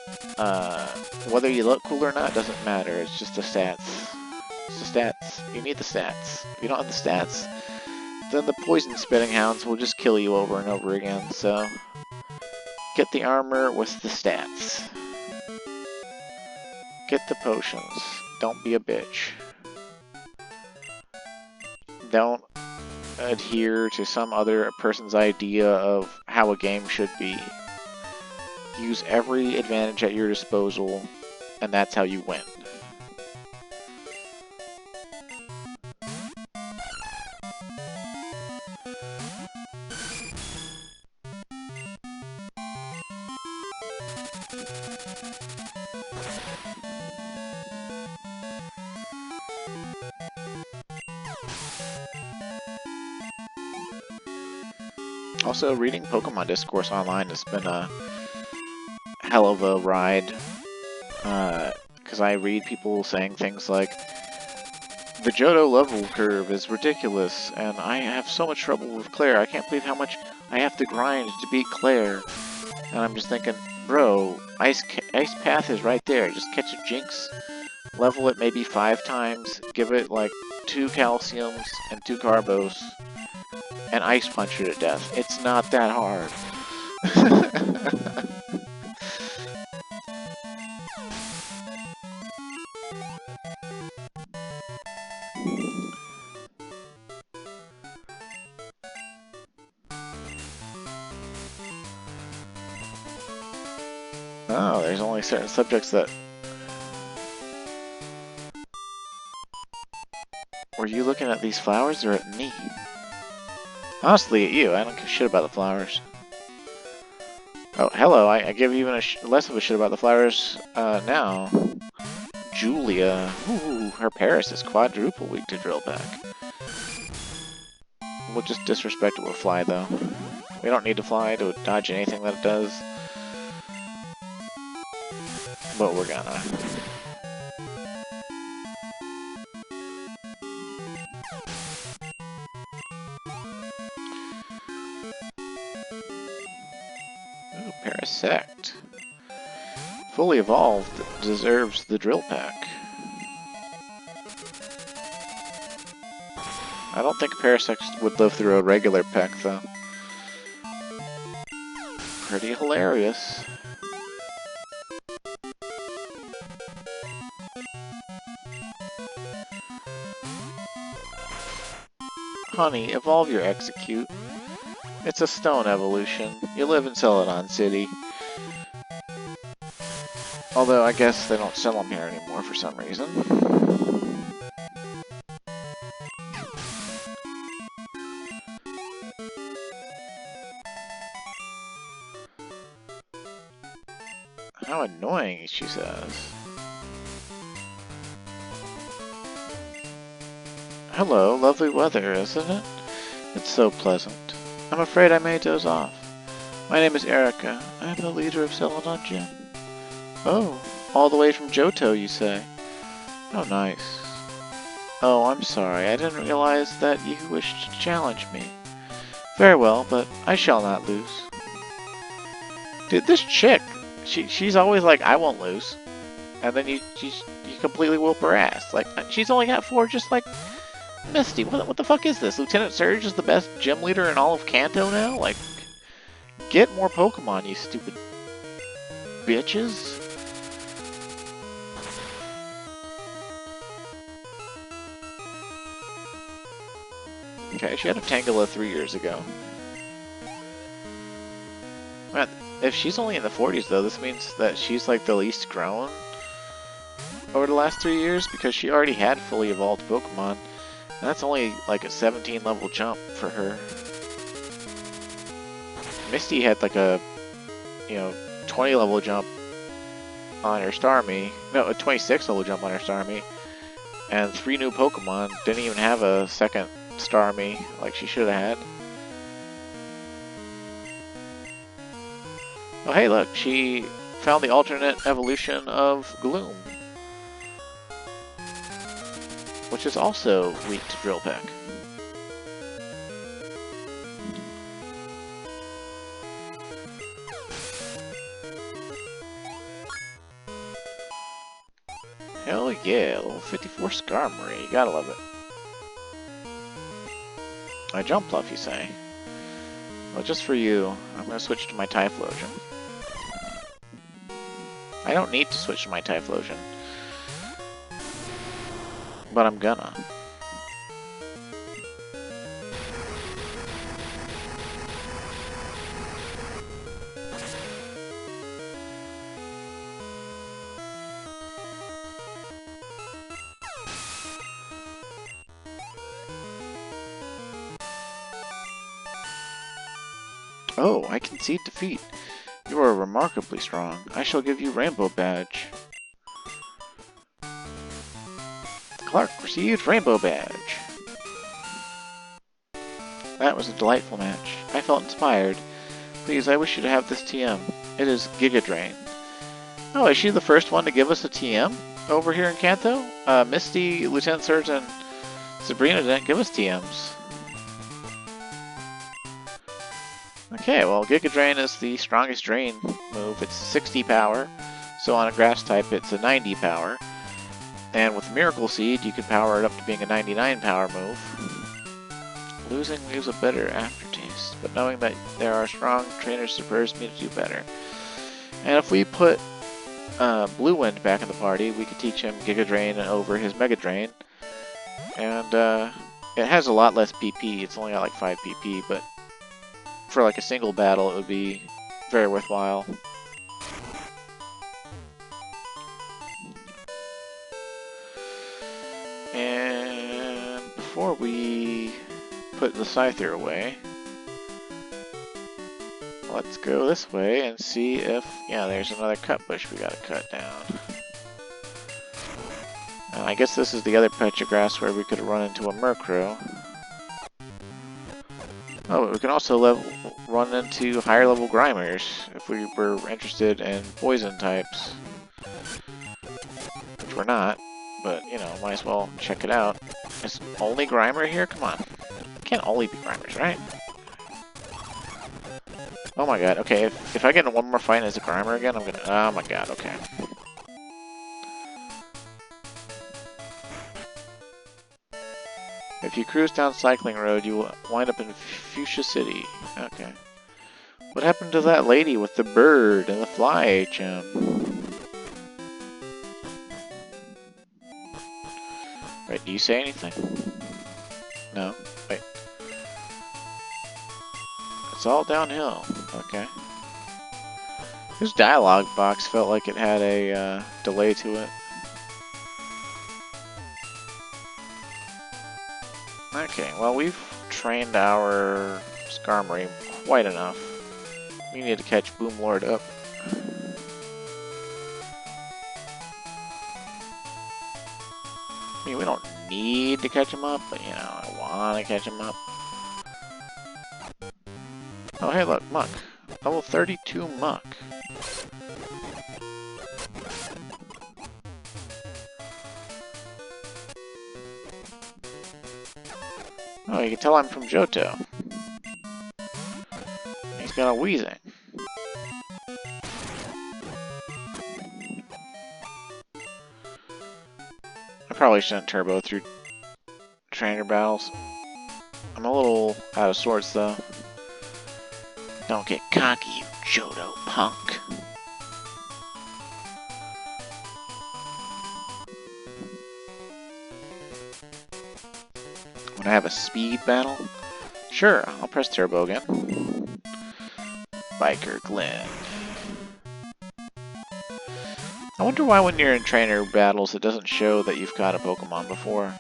whether you look cool or not doesn't matter. It's just the stats. It's the stats. You need the stats. If you don't have the stats, then the poison spitting hounds will just kill you over and over again. So get the armor with the stats. Get the potions. Don't be a bitch. Don't adhere to some other person's idea of how a game should be. Use every advantage at your disposal, and that's how you win. Also, reading Pokemon Discourse online has been a hell of a ride, because I read people saying things like, the Johto level curve is ridiculous, and I have so much trouble with Claire. I can't believe how much I have to grind to beat Claire. And I'm just thinking, bro, Ice Path is right there. Just catch a Jinx, level it maybe 5 times, give it like 2 Calciums and 2 Carbos, and Ice Punch her to death. It's not that hard. Oh, there's only certain subjects that... Were you looking at these flowers or at me? Honestly, at you. I don't give a shit about the flowers. Oh, hello. I give even less of a shit about the flowers now. Julia. Ooh, her Paris is quadruple weak to drill back. We'll just disrespect it with fly, though. We don't need to fly to dodge anything that it does. But we're gonna. Ooh, Parasect. Fully evolved deserves the drill pack. I don't think Parasect would live through a regular pack, though. Pretty hilarious. Honey, evolve your Execute. It's a stone evolution. You live in Celadon't City. Although I guess they don't sell them here anymore for some reason. How annoying, she says. Hello, lovely weather, isn't it? It's so pleasant. I'm afraid I may doze off. My name is Erica. I am the leader of Celadon't Gym. Oh, all the way from Johto, you say? Oh, nice. Oh, I'm sorry. I didn't realize that you wished to challenge me. Very well, but I shall not lose. Dude, this chick, she's always like, I won't lose. And then you completely whoop her ass. Like, she's only got 4 just like Misty. What the fuck is this? Lieutenant Surge is the best gym leader in all of Kanto now? Like, get more Pokemon, you stupid bitches. Okay, she had a Tangela 3 years ago. Man, if she's only in the 40s though, this means that she's like the least grown. over the last 3 years because she already had fully evolved Pokemon. And that's only like a 17 level jump for her. Misty had like a, 20 level jump on her Starmie. No, a 26 level jump on her Starmie. And 3 new Pokemon. Didn't even have a second Starmie like she should have had. Oh hey look, she found the alternate evolution of Gloom, which is also weak to Drill Peck. Hell yeah, level 54 Skarmory, you gotta love it. I jump bluff, you say? Well, just for you, I'm gonna switch to my Typhlosion. I don't need to switch to my Typhlosion, but I'm gonna. Oh, I concede defeat. You are remarkably strong. I shall give you Rainbow Badge. Clark received Rainbow Badge. That was a delightful match. I felt inspired. Please, I wish you to have this TM. It is Giga Drain. Oh, is she the first one to give us a TM over here in Kanto? Misty, Lieutenant Surge, and Sabrina didn't give us TMs. Okay, well, Giga Drain is the strongest Drain move. It's 60 power, so on a Grass type it's a 90 power. And with Miracle Seed, you can power it up to being a 99 power move. Losing leaves a bitter aftertaste, but knowing that there are strong trainers spurs me to do better. And if we put Blue Wind back in the party, we could teach him Giga Drain over his Mega Drain. And it has a lot less PP, it's only got like 5 PP, but for like a single battle it would be very worthwhile. And before we put the Scyther away, let's go this way and see if, yeah, there's another cut bush we gotta cut down. I guess this is the other patch of grass where we could run into a Murkrow. Oh, but we can also run into higher level Grimers if we were interested in poison types. Which we're not, but, you know, might as well check it out. Is only Grimer here? Come on. It can't only be Grimers, right? Oh my god, okay, if I get in one more fight as a Grimer again, I'm gonna... Oh my god, okay. If you cruise down Cycling Road, you will wind up in Fuchsia City. Okay. What happened to that lady with the bird and the fly HM? Wait, do you say anything? No? Wait. It's all downhill. Okay. This dialogue box felt like it had a delay to it. Okay, well, we've trained our Skarmory quite enough. We need to catch Boomlord up. I mean, we don't need to catch him up, but, you know, I want to catch him up. Oh, hey, look, Muck. Level 32 Muck. Oh, you can tell I'm from Johto. He's got a Weezing. I probably shouldn't turbo through trainer battles. I'm a little out of sorts, though. Don't get cocky, you Johto punk. When I have a speed battle? Sure, I'll press turbo again. Biker Glen. I I wonder why when you're in trainer battles it doesn't show that you've caught a Pokemon before.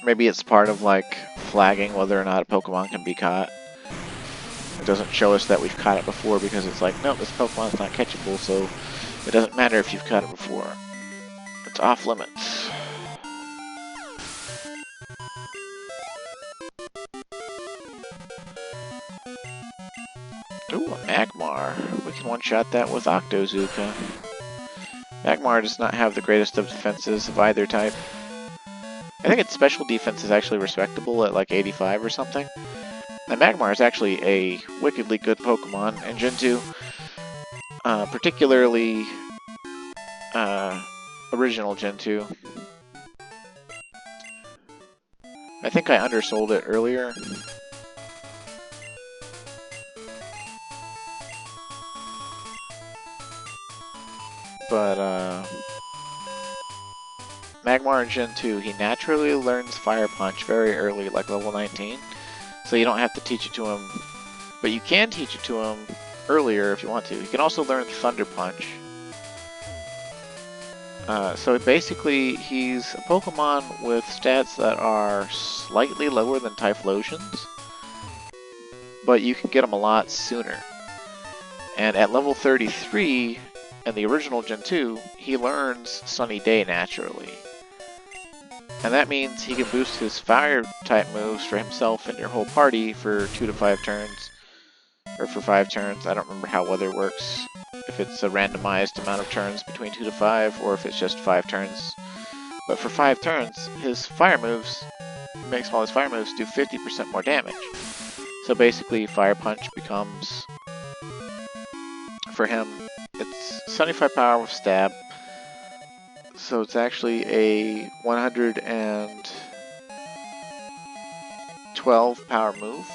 Maybe it's part of like flagging whether or not a Pokemon can be caught. It doesn't show us that we've caught it before because it's like, nope, this Pokemon's not catchable, so it doesn't matter if you've caught it before. It's off limits. Ooh, a Magmar. We can one-shot that with Octozooka. Magmar does not have the greatest of defenses of either type. I think its special defense is actually respectable at like 85 or something. And Magmar is actually a wickedly good Pokemon in Gen 2. Particularly original Gen 2. I think I undersold it earlier. But Magmar in Gen 2, he naturally learns Fire Punch very early, like level 19. So you don't have to teach it to him. But you can teach it to him earlier if you want to. You can also learn Thunder Punch. So basically, he's a Pokemon with stats that are slightly lower than Typhlosion's, but you can get him a lot sooner. And at level 33, in the original Gen 2, he learns Sunny Day naturally. And that means he can boost his Fire-type moves for himself and your whole party for 2 to 5 turns. Or for 5 turns, I don't remember how weather works. If it's a randomized amount of turns between 2 to 5, or if it's just 5 turns. But for 5 turns, his fire moves, he makes all his fire moves do 50% more damage. So basically, Fire Punch becomes, for him, it's 75 power with Stab. So it's actually a 112 power move.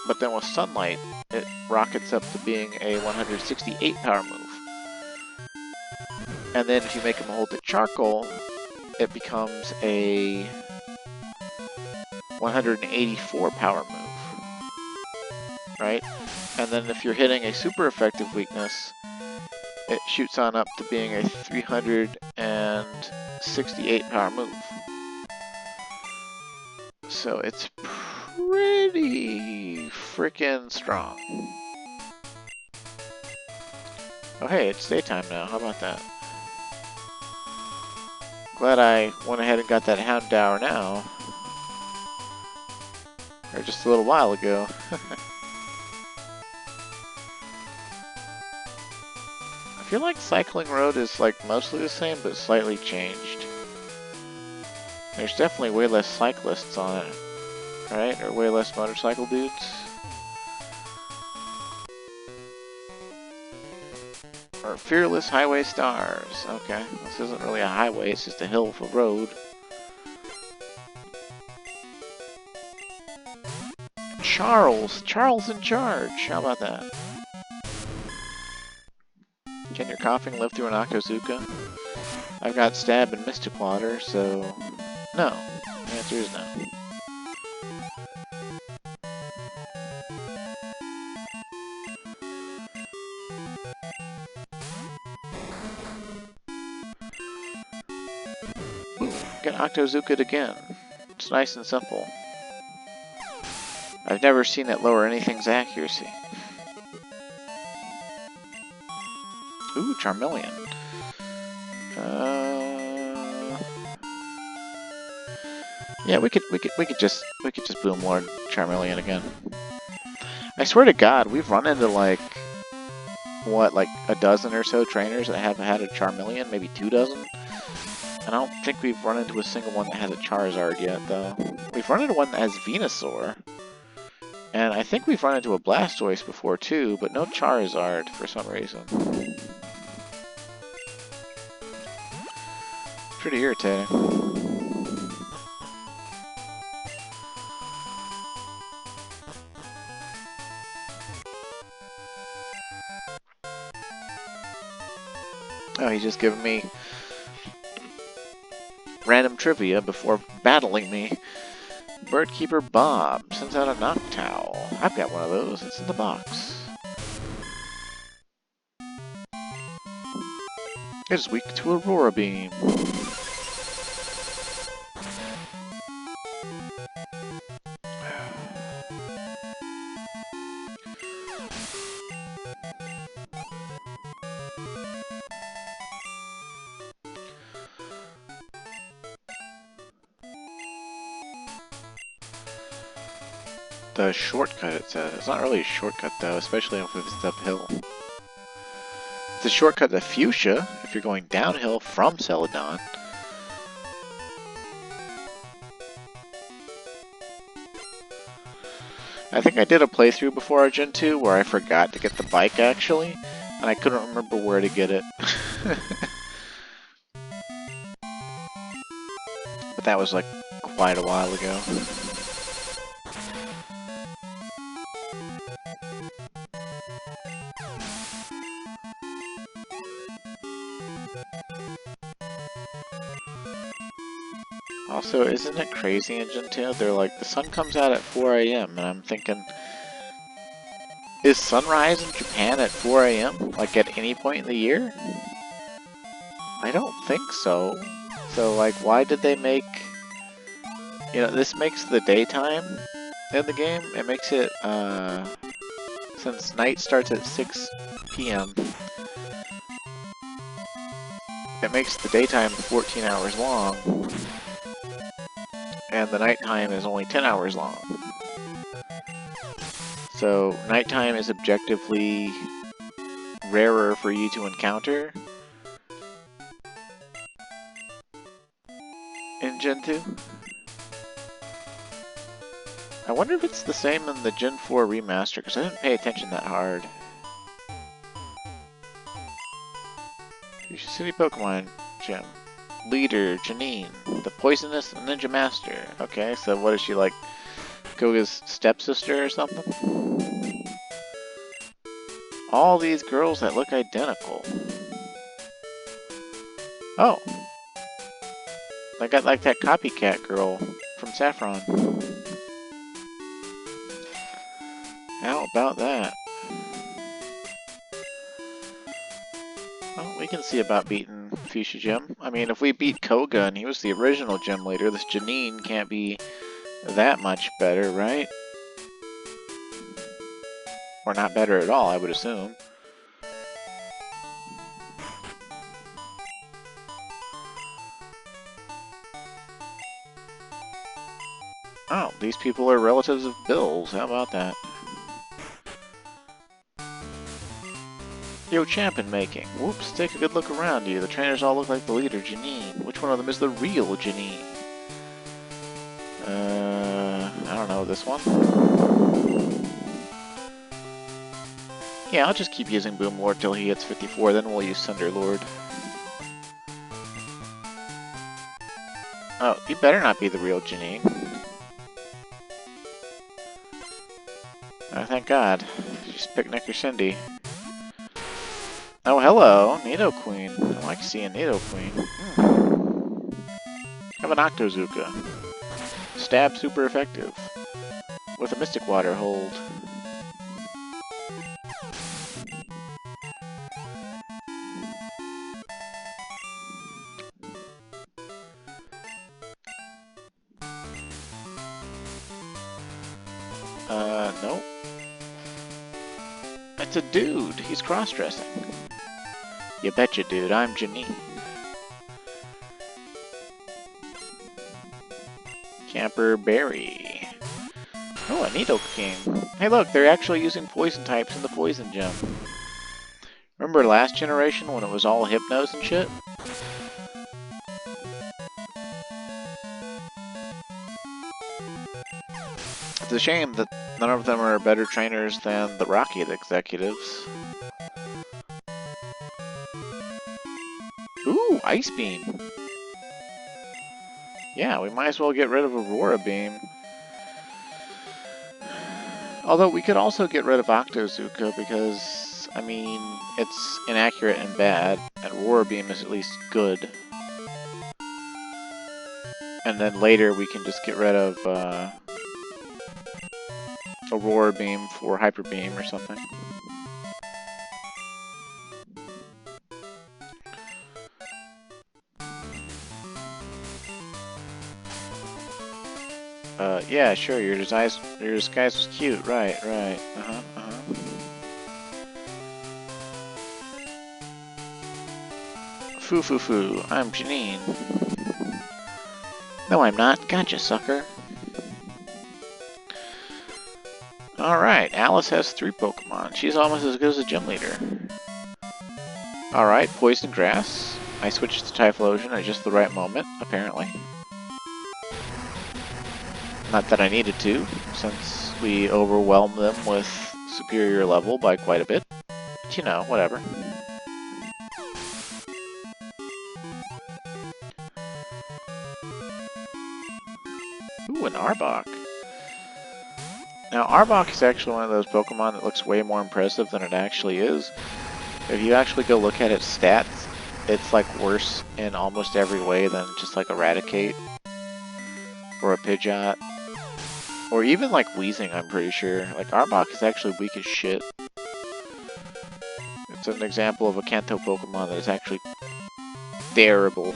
But then with Sunlight, it rockets up to being a 168 power move. And then if you make him hold the Charcoal, it becomes a 184 power move. Right? And then if you're hitting a super effective weakness, it shoots on up to being a 368 power move. So it's pretty freaking strong. Oh hey, it's daytime now, how about that? Glad I went ahead and got that Houndour now. Or just a little while ago. I feel like Cycling Road is like mostly the same, but slightly changed. There's definitely way less cyclists on it, right? Or way less motorcycle dudes. Or Fearless Highway Stars. Okay, this isn't really a highway, it's just a hill for road. Charles in charge. How about that? Can your coughing live through an Octozooka? I've got Stab and Mystic Water, so no. The answer is no. Ooh, get Octozooka again. It's nice and simple. I've never seen it lower anything's accuracy. Ooh, Charmeleon. Yeah, we could just Boom Lord Charmeleon again. I swear to God, we've run into like what, like a dozen or so trainers that have had a Charmeleon, maybe 2 dozen. And I don't think we've run into a single one that has a Charizard yet, though. We've run into one that has Venusaur. And I think we've run into a Blastoise before too, but no Charizard for some reason. Pretty irritating. he's just giving me random trivia before battling me. Birdkeeper Bob sends out a Noctowl. I've got one of those. It's in the box. It is weak to Aurora Beam. The shortcut, it says. It's not really a shortcut, though, especially if it's uphill. It's a shortcut to Fuchsia, if you're going downhill from Celadon't. I think I did a playthrough before our Gen 2 where I forgot to get the bike, actually, and I couldn't remember where to get it. But that was, like, quite a while ago. Also, isn't it crazy in Gen 2? They're like, the sun comes out at 4 a.m. and I'm thinking, is sunrise in Japan at 4 a.m.? Like at any point in the year? I don't think so. So like, why did they make, you know, this makes the daytime in the game. It makes it, since night starts at 6 p.m., it makes the daytime 14 hours long. And the nighttime is only 10 hours long. So nighttime is objectively rarer for you to encounter in Gen 2. I wonder if it's the same in the Gen 4 remaster, because I didn't pay attention that hard. Fuchsia City Pokemon Gym. Leader, Janine, the Poisonous Ninja Master. Okay, so what is she, like, Koga's stepsister or something? All these girls that look identical. Oh. I got, like, that copycat girl from Saffron. How about that? Well, we can see about beating Fuchsia Gym. I mean, if we beat Koga and he was the original gym leader, this Janine can't be that much better, right? Or not better at all, I would assume. Oh, these people are relatives of Bill's. How about that? Yo, champion making. Whoops, take a good look around you. The trainers all look like the leader, Janine. Which one of them is the real Janine? I don't know, this one? Yeah, I'll just keep using Boom Lord till he hits 54, then we'll use Thunder Lord. Oh, you better not be the real Janine. Oh, thank God. She's Picnic or Cindy. Oh, hello, Nidoqueen. I like seeing Nidoqueen. Have an Octozooka. Stab super effective. With a Mystic Water hold. Nope. It's a dude. He's cross-dressing. You betcha, dude. I'm Janine. Camper Berry. Oh, a Nidoking. Hey, look, they're actually using poison types in the Poison Gym. Remember last generation when it was all Hypnos and shit? It's a shame that none of them are better trainers than the Rocket executives. Ooh, Ice Beam. Yeah, we might as well get rid of Aurora Beam. Although we could also get rid of Octozooka because, I mean, it's inaccurate and bad. And Roar Beam is at least good. And then later we can just get rid of Aurora Beam for Hyper Beam or something. Yeah, sure, your disguise was cute, right. Foo, I'm Janine. No, I'm not. Gotcha, sucker. Alright, Alice has 3 Pokemon. She's almost as good as a gym leader. Alright, Poison Grass. I switched to Typhlosion at just the right moment, apparently. Not that I needed to, since we overwhelmed them with superior level by quite a bit. But you know, whatever. Ooh, an Arbok. Now, Arbok is actually one of those Pokemon that looks way more impressive than it actually is. If you actually go look at its stats, it's like worse in almost every way than just like Eradicate or a Pidgeot. Or even like Weezing, I'm pretty sure. Like, Arbok is actually weak as shit. It's an example of a Kanto Pokemon that is actually terrible.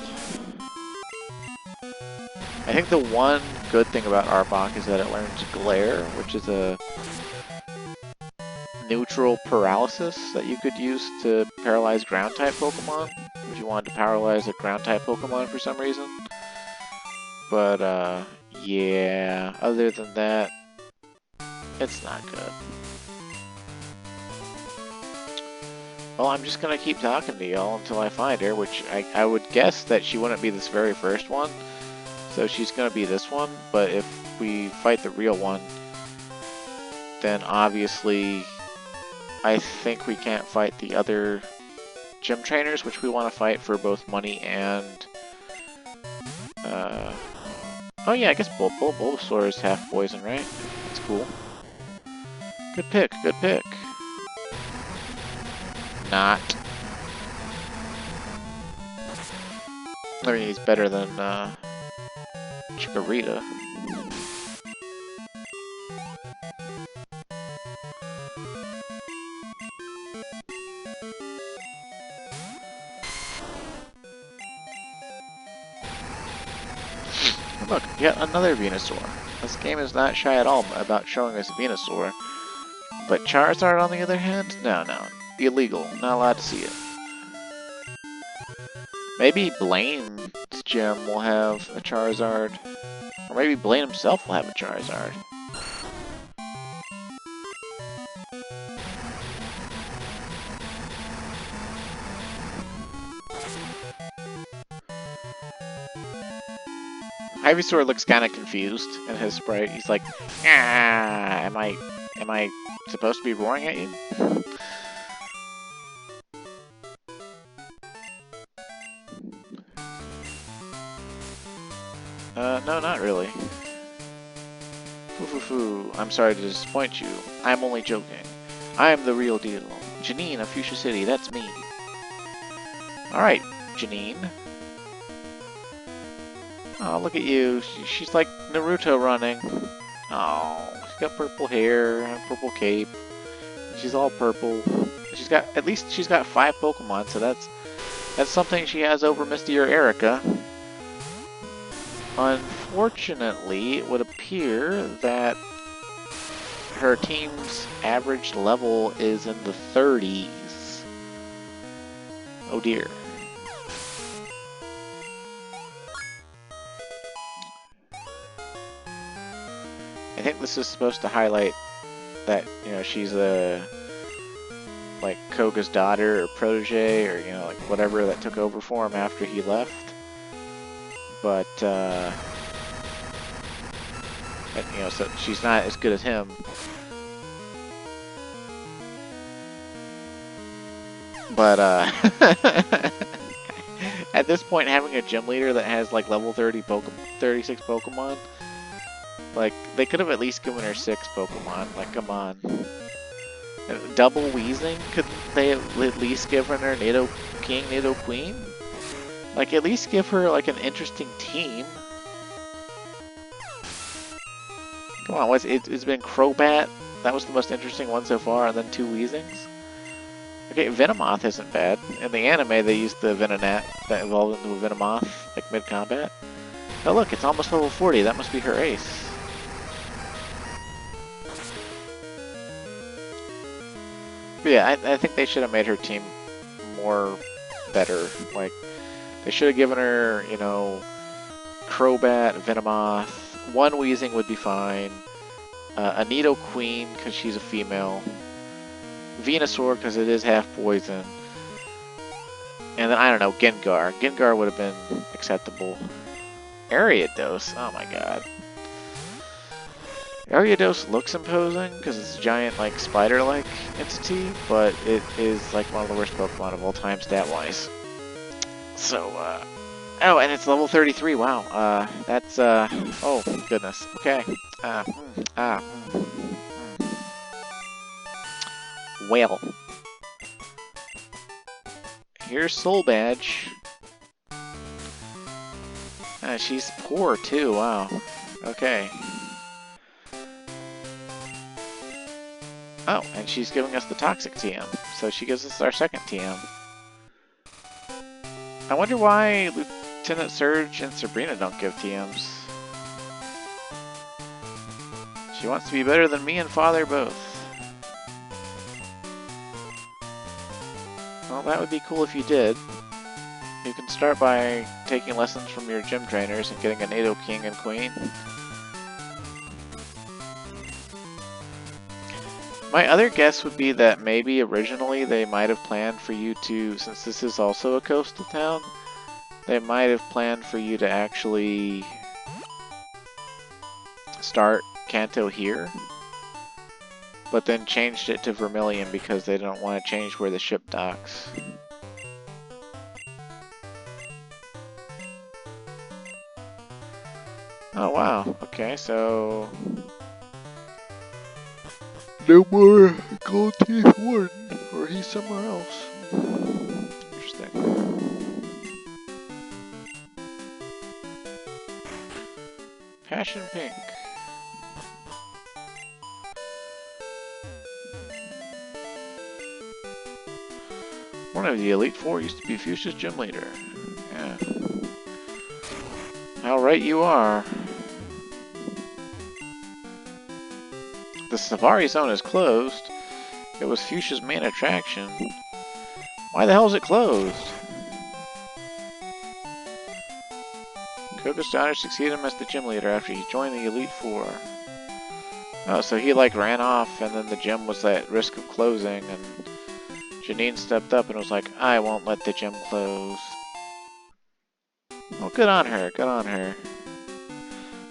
I think the one good thing about Arbok is that it learns Glare, which is a neutral paralysis that you could use to paralyze ground-type Pokemon if you wanted to paralyze a ground-type Pokemon for some reason. But, yeah, other than that, it's not good. Well, I'm just gonna keep talking to y'all until I find her, which I would guess that she wouldn't be this very first one. So she's gonna be this one, but if we fight the real one, then obviously I think we can't fight the other gym trainers, which we want to fight for both money and... oh yeah, I guess Bulbasaur is half poison, right? That's cool. Good pick, good pick. Not. I mean, he's better than, Chikorita. Look, yet another Venusaur. This game is not shy at all about showing us Venusaur. But Charizard, on the other hand? No. Illegal. Not allowed to see it. Maybe Blaine's gym will have a Charizard. Or maybe Blaine himself will have a Charizard. Ivysaur looks kind of confused in his sprite. He's like, ah, am I supposed to be roaring at you? No, not really. Foo. I'm sorry to disappoint you. I'm only joking. I am the real deal. Janine of Fuchsia City, that's me. Alright, Janine. Oh, look at you. She's like Naruto running. Oh, she's got purple hair, and a purple cape. She's all purple. At least she's got 5 Pokemon, so that's something she has over Misty or Erica. Unfortunately, it would appear that her team's average level is in the 30s. Oh dear. I think this is supposed to highlight that, you know, she's a, like, Koga's daughter or protege, or, you know, like, whatever that took over for him after he left. But, you know, so she's not as good as him. But, at this point, having a gym leader that has, like, level 36 Pokemon, like, they could have at least given her 6 Pokemon. Like, come on. Double Weezing? Couldn't they at least give her Nido King, Nido Queen? Like, at least give her, like, an interesting team. Come on, it's been Crobat. That was the most interesting one so far, and then 2 Weezings. Okay, Venomoth isn't bad. In the anime, they used the Venonat that evolved into a Venomoth, like, mid-combat. Oh look, it's almost level 40. That must be her ace. But yeah, I think they should have made her team more better. Like, they should have given her, you know, Crobat, Venomoth. 1 Weezing would be fine. A Nido Queen, because she's a female. Venusaur, because it is half poison. And then, I don't know, Gengar. Gengar would have been acceptable. Ariados, oh my god. Ariados looks imposing, because it's a giant, like, spider-like entity, but it is, like, one of the worst Pokemon of all time, stat-wise. So, oh, and it's level 33, wow. That's, oh, goodness. Okay. Well. Here's Soul Badge. She's poor, too, wow. Okay. Oh, and she's giving us the Toxic TM, so she gives us our second TM. I wonder why Lieutenant Surge and Sabrina don't give TMs. She wants to be better than me and Father both. Well, that would be cool if you did. You can start by taking lessons from your gym trainers and getting a Nido King and Queen. My other guess would be that maybe originally they might have planned for you to, since this is also a coastal town, they might have planned for you to actually start Kanto here, but then changed it to Vermilion because they don't want to change where the ship docks. Oh wow, okay, so... no more Gold Teeth Warden, or he's somewhere else. Interesting. Passion Pink. One of the Elite Four used to be Fuchsia's gym leader. Yeah. How right you are. The Safari Zone is closed. It was Fuchsia's main attraction. Why the hell is it closed? Coco Stoddard succeeded him as the gym leader after he joined the Elite Four. Oh, so he like ran off and then the gym was at risk of closing and Janine stepped up and was like, I won't let the gym close. Well, good on her, good on her.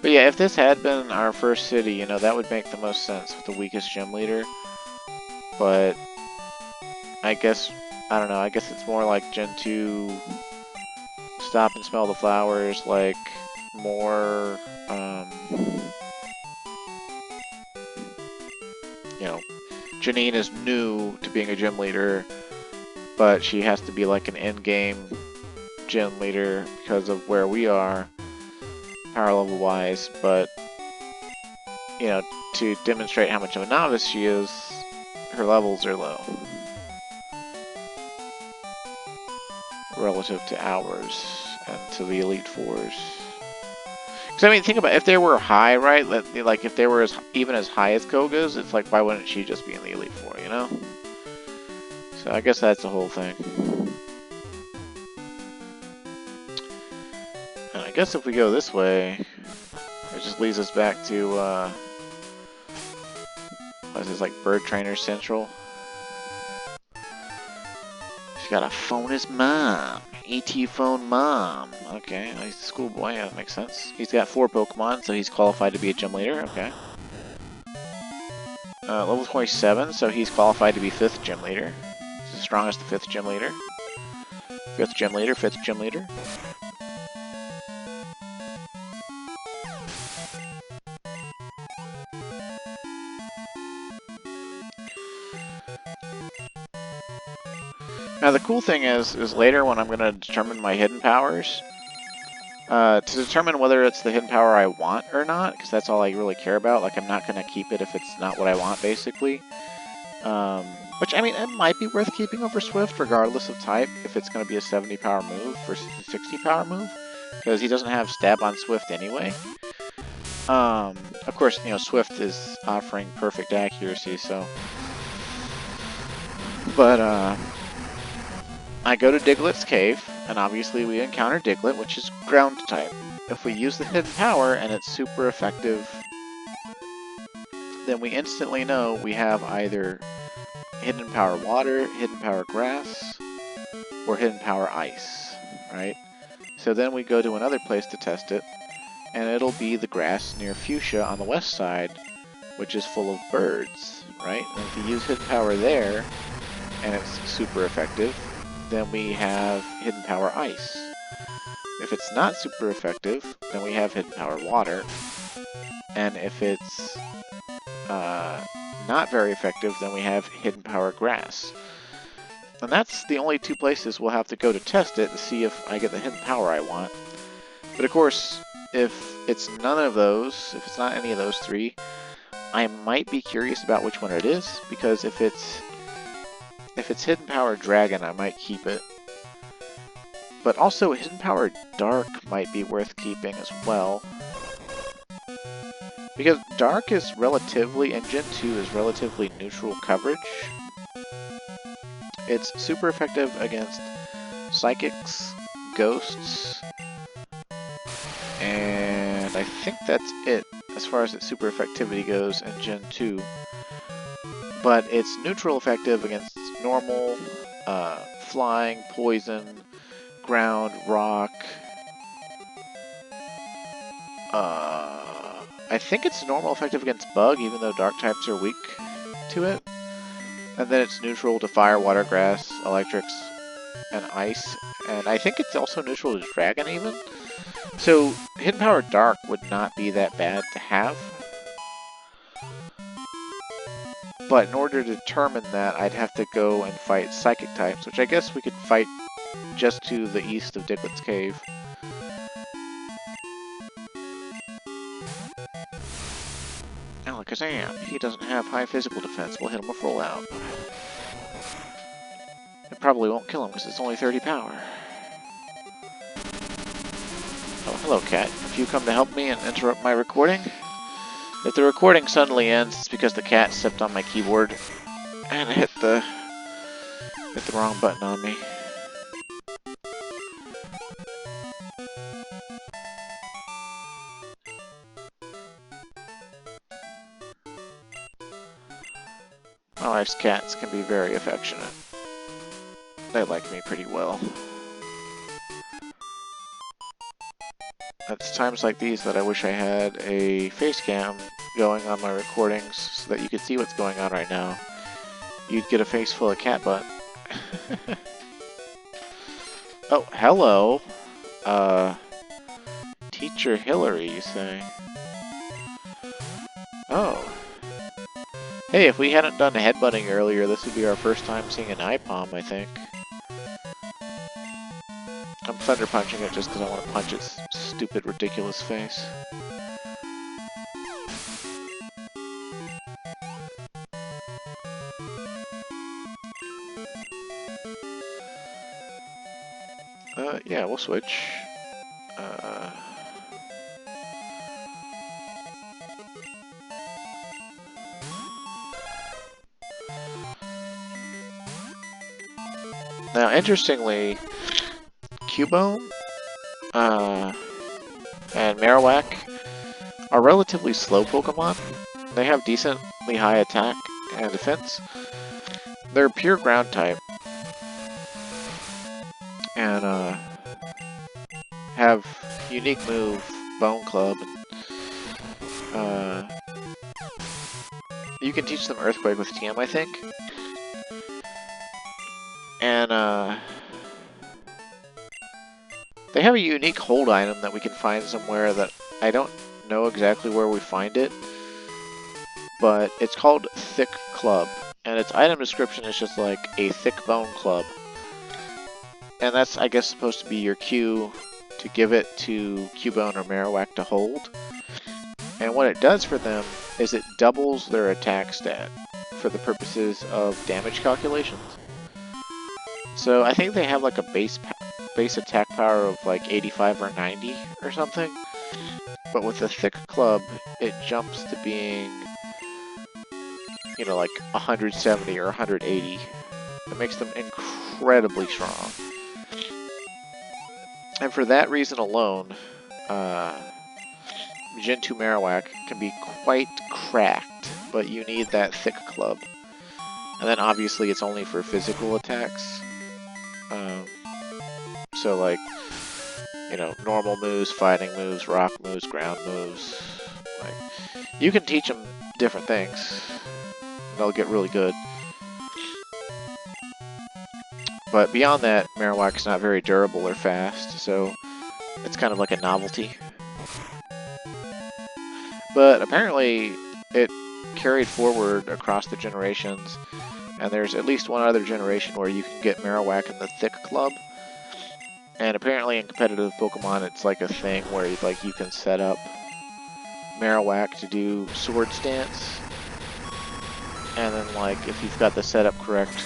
But yeah, if this had been our first city, you know, that would make the most sense with the weakest gym leader. But I guess, I don't know, I guess it's more like Gen 2 Stop and Smell the Flowers, like more, you know, Janine is new to being a gym leader, but she has to be like an in-game gym leader because of where we are, power level wise, but, you know, to demonstrate how much of a novice she is, her levels are low relative to ours and to the Elite Fours. Because, I mean, think about it, if they were high, right? Like, if they were even as high as Koga's, it's like, why wouldn't she just be in the Elite Four, you know? So I guess that's the whole thing. And I guess if we go this way, it just leads us back to, what is this, like Bird Trainer Central? He's got to phone his mom. ET phone mom. Okay, he's a schoolboy, yeah, that makes sense. He's got 4 Pokemon, so he's qualified to be a gym leader, okay. Level 27, so he's qualified to be 5th gym leader. He's the strongest 5th gym leader. 5th gym leader, 5th gym leader. Now the cool thing is later when I'm going to determine my hidden powers, to determine whether it's the hidden power I want or not, because that's all I really care about. Like, I'm not going to keep it if it's not what I want, basically. Which, I mean, it might be worth keeping over Swift, regardless of type, if it's going to be a 70 power move versus a 60 power move, because he doesn't have stab on Swift anyway. Of course, you know, Swift is offering perfect accuracy, so... But, I go to Diglett's cave, and obviously we encounter Diglett, which is ground type. If we use the hidden power and it's super effective, then we instantly know we have either hidden power water, hidden power grass, or hidden power ice, right? So then we go to another place to test it, and it'll be the grass near Fuchsia on the west side, which is full of birds, right? And if we use hidden power there, and it's super effective, then we have hidden power ice. If it's not super effective, then we have hidden power water, and if it's not very effective, then we have hidden power grass. And that's the only two places we'll have to go to test it to see if I get the hidden power I want. But of course, if it's none of those, if it's not any of those three, I might be curious about which one it is, because if it's hidden power dragon, I might keep it. But also hidden power dark might be worth keeping as well. Because dark is relatively, and Gen 2 is relatively neutral coverage. It's super effective against psychics, ghosts, and I think that's it as far as its super effectivity goes in Gen 2. But it's neutral effective against normal, flying, poison, ground, rock. I think it's normal effective against bug, even though dark types are weak to it. And then it's neutral to fire, water, grass, electrics, and ice. And I think it's also neutral to dragon, even. So, hidden power dark would not be that bad to have. But in order to determine that, I'd have to go and fight psychic types, which I guess we could fight just to the east of Diglett's Cave. Alakazam, he doesn't have high physical defense. We'll hit him with rollout. It probably won't kill him because it's only 30 power. Oh, hello, cat. Have you come to help me and interrupt my recording? If the recording suddenly ends, it's because the cat stepped on my keyboard and hit the wrong button on me. My wife's cats can be very affectionate. They like me pretty well. It's times like these that I wish I had a face cam going on my recordings so that you could see what's going on right now. You'd get a face full of cat butt. Oh, hello. Teacher Hillary, you say? Oh. Hey, if we hadn't done headbutting earlier, this would be our first time seeing an eye palm, I think. I'm thunder punching it just because I want to punch its stupid, ridiculous face. Yeah, we'll switch. Now, interestingly, Cubone, and Marowak are relatively slow Pokemon. They have decently high attack and defense. They're pure ground type. And, have unique move, Bone Club. You can teach them Earthquake with TM, I think. And, they have a unique hold item that we can find somewhere that I don't know exactly where we find it, but it's called Thick Club, and its item description is just like a thick bone club. And that's, I guess, supposed to be your cue to give it to Cubone or Marowak to hold. And what it does for them is it doubles their attack stat for the purposes of damage calculations. So I think they have like a base attack power of like 85 or 90 or something. But with the thick club, it jumps to being, you know, like 170 or 180. It makes them incredibly strong. And for that reason alone, Gen 2 Marowak can be quite cracked, but you need that thick club. And then obviously it's only for physical attacks. So like, you know, normal moves, fighting moves, rock moves, ground moves. Like, you can teach them different things. They'll get really good. But beyond that, Marowak's not very durable or fast, so it's kind of like a novelty. But apparently it carried forward across the generations, and there's at least one other generation where you can get Marowak in the thick club. And apparently in competitive Pokemon it's like a thing where you can set up Marowak to do Sword Stance. And then like if you've got the setup correct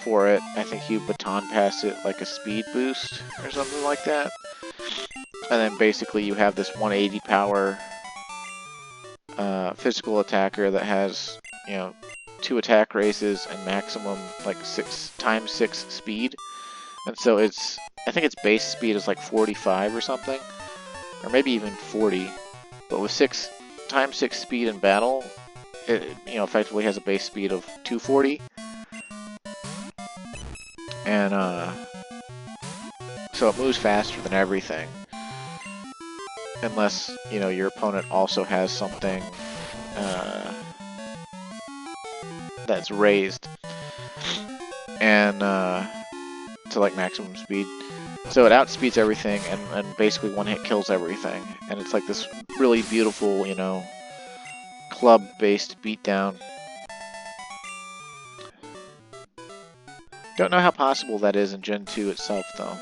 for it, I think you baton pass it like a speed boost or something like that. And then basically you have this 180 power physical attacker that has, you know, 2 attack races and maximum like 6x6 speed. And so it's, I think its base speed is like 45 or something, or maybe even 40. But with 6x6 speed in battle, it, you know, effectively has a base speed of 240. And so it moves faster than everything. Unless, you know, your opponent also has something that's raised and to like maximum speed. So it outspeeds everything and basically one hit kills everything. And it's like this really beautiful, you know, club-based beatdown. Don't know how possible that is in Gen 2 itself, though.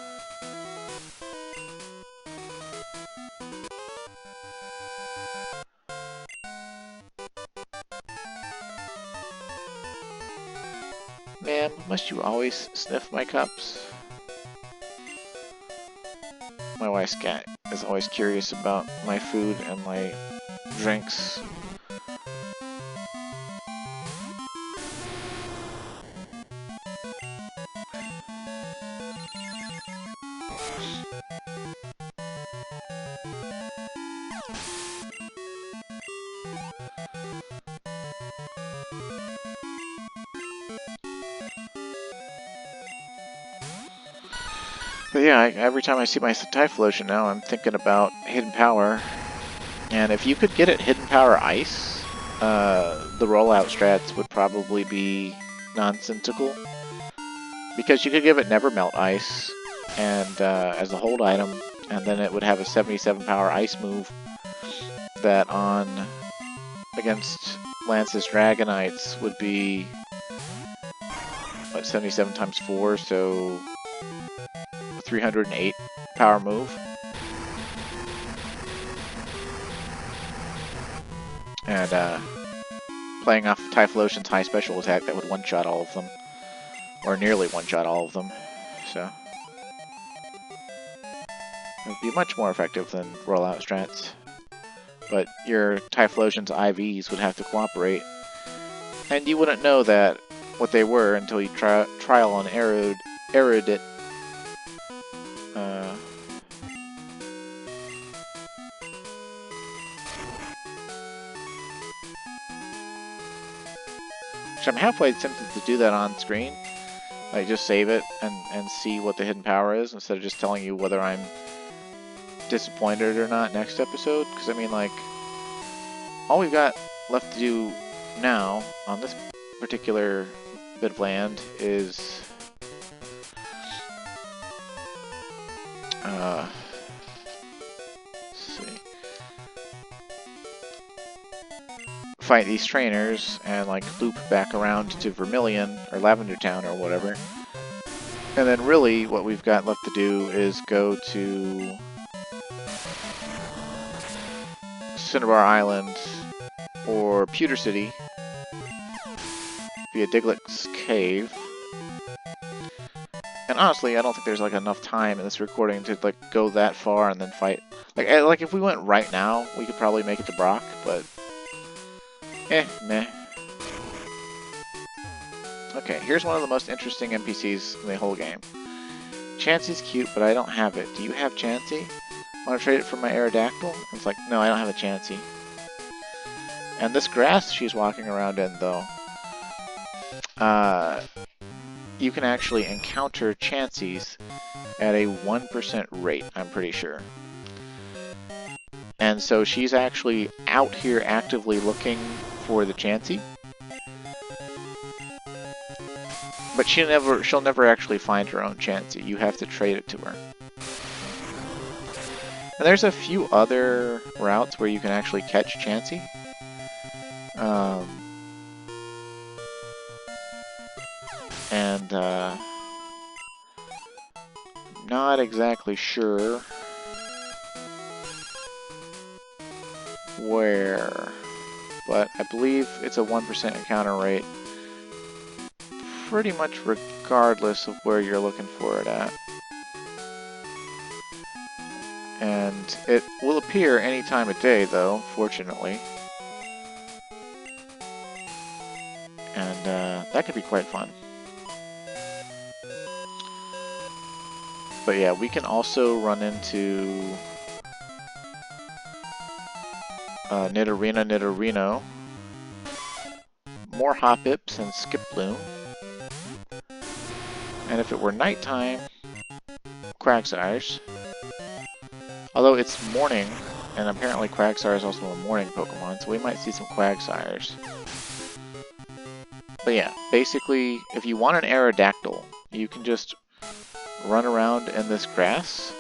Ma'am, must you always sniff my cups? My wife's cat is always curious about my food and my drinks. But yeah, every time I see my Typhlosion now, I'm thinking about Hidden Power. And if you could get it Hidden Power Ice, the rollout strats would probably be nonsensical. Because you could give it Never Melt Ice and as a hold item, and then it would have a 77 power Ice move that on against Lance's Dragonites would be what, 77 times 4, so 308 power move. And playing off Typhlosion's high special attack, that would one-shot all of them. Or nearly one-shot all of them. So it would be much more effective than rollout strats. But your Typhlosion's IVs would have to cooperate. And you wouldn't know that what they were until you trial and errored it. Which I'm halfway tempted to do that on screen. Like, just save it and see what the hidden power is, instead of just telling you whether I'm disappointed or not next episode. Because, I mean, like, all we've got left to do now on this particular bit of land is let's see, fight these trainers and like loop back around to Vermilion or Lavender Town or whatever, And then really what we've got left to do is go to Cinnabar Island or Pewter City via Diglett's Cave. And honestly, I don't think there's like enough time in this recording to like go that far and then fight. Like if we went right now, we could probably make it to Brock, but meh. Okay, here's one of the most interesting NPCs in the whole game. Chansey's cute, but I don't have it. Do you have Chansey? Want to trade it for my Aerodactyl? It's like, no, I don't have a Chansey. And this grass she's walking around in, though, you can actually encounter Chanseys at a 1% rate, I'm pretty sure. And so she's actually out here actively looking for the Chansey. But she'll never actually find her own Chansey. You have to trade it to her. And there's a few other routes where you can actually catch Chansey. Not exactly sure where, but I believe it's a 1% encounter rate pretty much regardless of where you're looking for it at. And it will appear any time of day, though, fortunately. And that could be quite fun. But yeah, we can also run into Nidorino, more Hoppips and Skiploom. And if it were nighttime, Quagsires. Although it's morning, and apparently Quagsire is also a morning Pokemon, so we might see some Quagsires. But yeah, basically, if you want an Aerodactyl, you can just run around in this grass.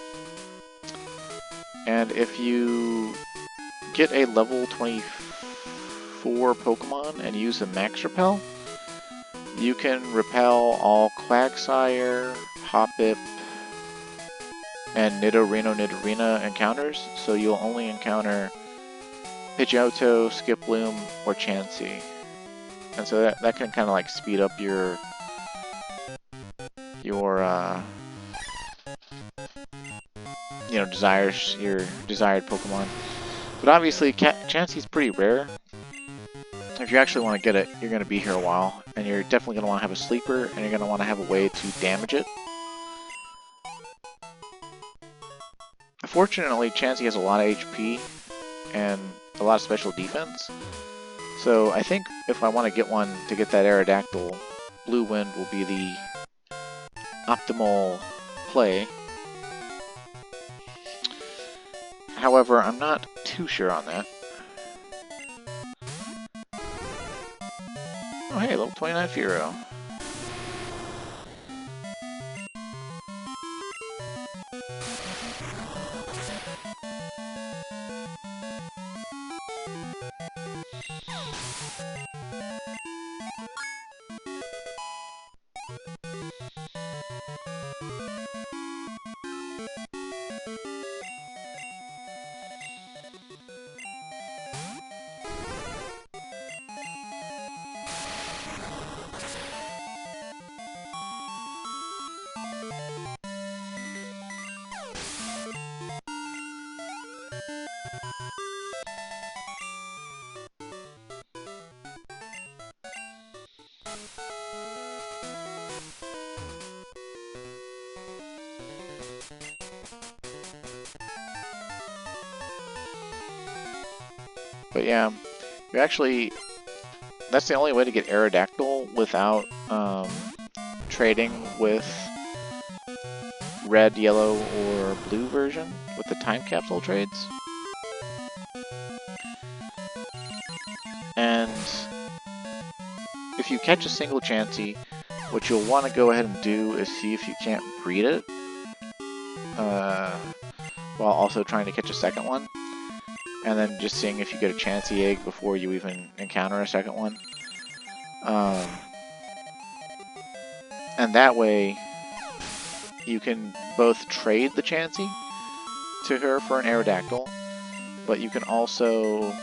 And if you get a level 24 Pokemon and use a Max Repel, you can repel all Quagsire, Hoppip, and Nidorina encounters, so you'll only encounter Pidgeotto, Skiploom, or Chansey. And so that can kind of like speed up your desired Pokemon. But obviously, Chansey's pretty rare. If you actually want to get it, you're going to be here a while, and you're definitely going to want to have a sleeper, and you're going to want to have a way to damage it. Fortunately, Chansey has a lot of HP and a lot of special defense. So I think if I want to get one to get that Aerodactyl, Blue Wind will be the optimal play. However, I'm not too sure on that. Oh hey, level 29 Fearow. But yeah, you actually, that's the only way to get Aerodactyl without trading with red, yellow, or blue version with the time capsule trades. And if you catch a single Chansey, what you'll want to go ahead and do is see if you can't breed it, while also trying to catch a second one. And then just seeing if you get a Chansey egg before you even encounter a second one. And that way, you can both trade the Chansey to her for an Aerodactyl, but you can also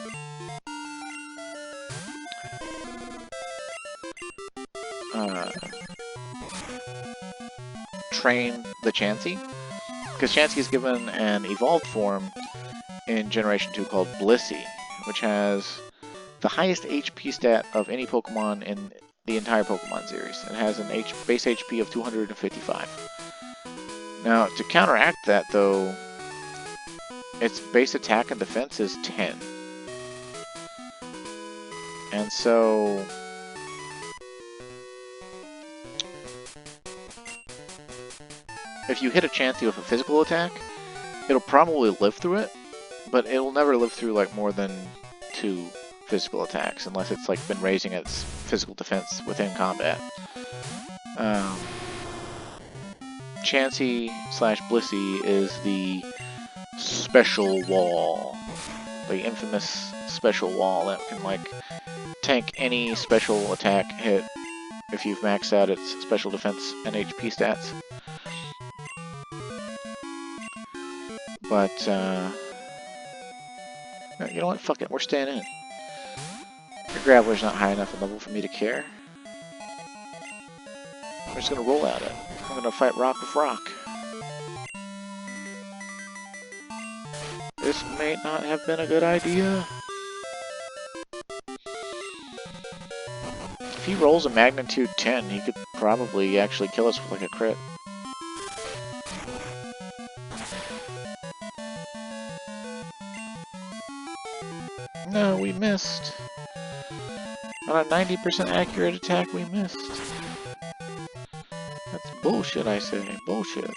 train the Chansey, because Chansey is given an evolved form in Generation 2 called Blissey, which has the highest HP stat of any Pokemon in the entire Pokemon series. It has an base HP of 255. Now, to counteract that, though, its base attack and defense is 10. And so if you hit a Chansey with a physical attack, it'll probably live through it, but it'll never live through like more than 2 physical attacks, unless it's like been raising its physical defense within combat. Chansey / Blissey is the special wall, the infamous special wall that can like tank any special attack hit if you've maxed out its special defense and HP stats. But you know what? Fuck it, we're staying in. Your Graveler's not high enough in level for me to care. I'm just gonna roll at it. I'm gonna fight rock with rock. This may not have been a good idea. If he rolls a magnitude 10, he could probably actually kill us with like a crit. No, we missed. On a 90% accurate attack, we missed. That's bullshit, I say. Bullshit.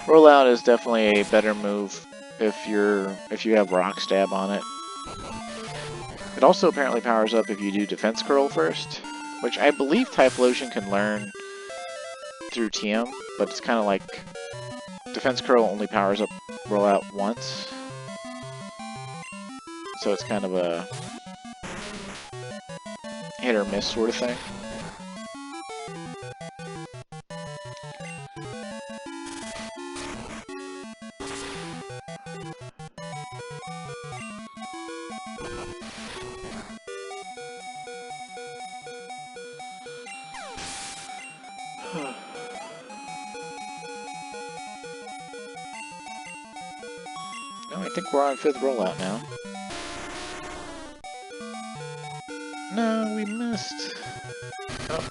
Rollout is definitely a better move if you have Rock Stab on it. It also apparently powers up if you do Defense Curl first, which I believe Typhlosion can learn through TM, but it's kind of like Defense Curl only powers up Rollout once, so it's kind of a hit or miss sort of thing. No, I think we're on 5th rollout now. No, we missed. Oh,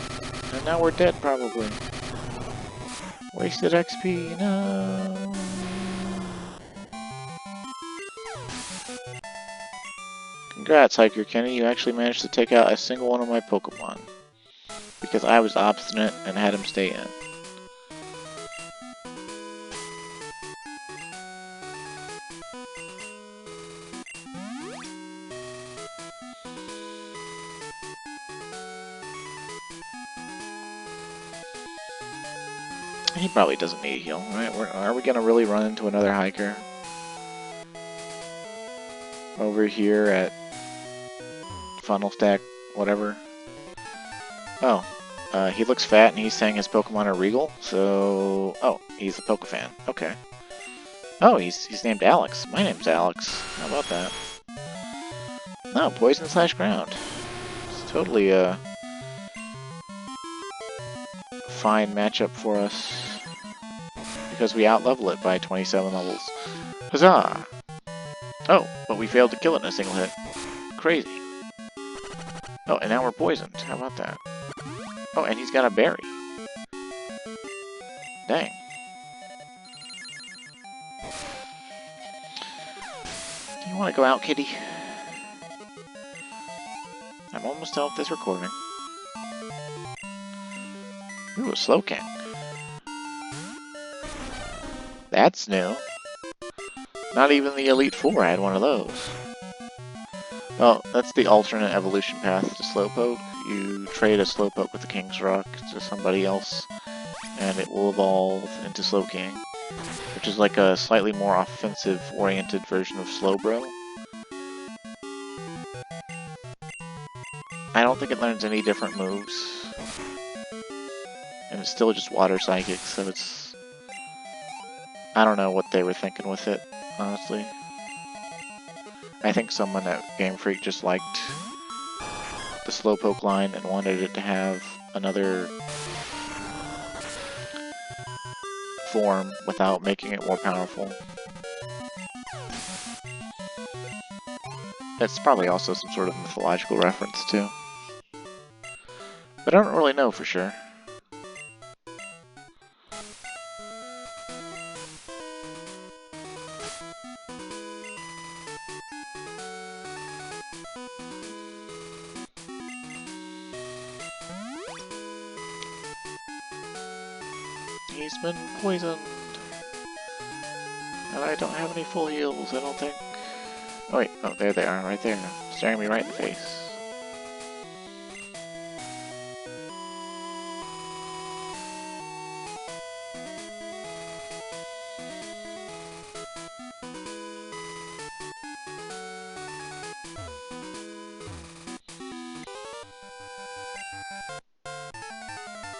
and now we're dead, probably. Wasted XP, no. Congrats, Hiker Kenny. You actually managed to take out a single one of my Pokemon. Because I was obstinate and had him stay in. He probably doesn't need a heal, right? Are we gonna really run into another hiker? Over here at Funnel Stack, whatever. Oh, he looks fat and he's saying his Pokemon are regal, so... Oh, he's a Pokefan. Okay. Oh, he's named Alex. My name's Alex. How about that? No, Poison / Ground. It's totally a fine matchup for us. Because we outlevel it by 27 levels. Huzzah! Oh, but we failed to kill it in a single hit. Crazy. Oh, and now we're poisoned. How about that? Oh, and he's got a berry. Dang. Do you want to go out, kitty? I'm almost done with this recording. Ooh, a Slowking. That's new. Not even the Elite Four had one of those. Well, that's the alternate evolution path to Slowpoke. You trade a Slowpoke with the King's Rock to somebody else, and it will evolve into Slowking, which is like a slightly more offensive-oriented version of Slowbro. I don't think it learns any different moves. And it's still just water psychic, so it's... I don't know what they were thinking with it, honestly. I think someone at Game Freak just liked the Slowpoke line and wanted it to have another form without making it more powerful. It's probably also some sort of mythological reference too. But I don't really know for sure. He's been poisoned. And I don't have any full heals, I don't think. Oh wait, oh there they are, right there. Staring me right in the face.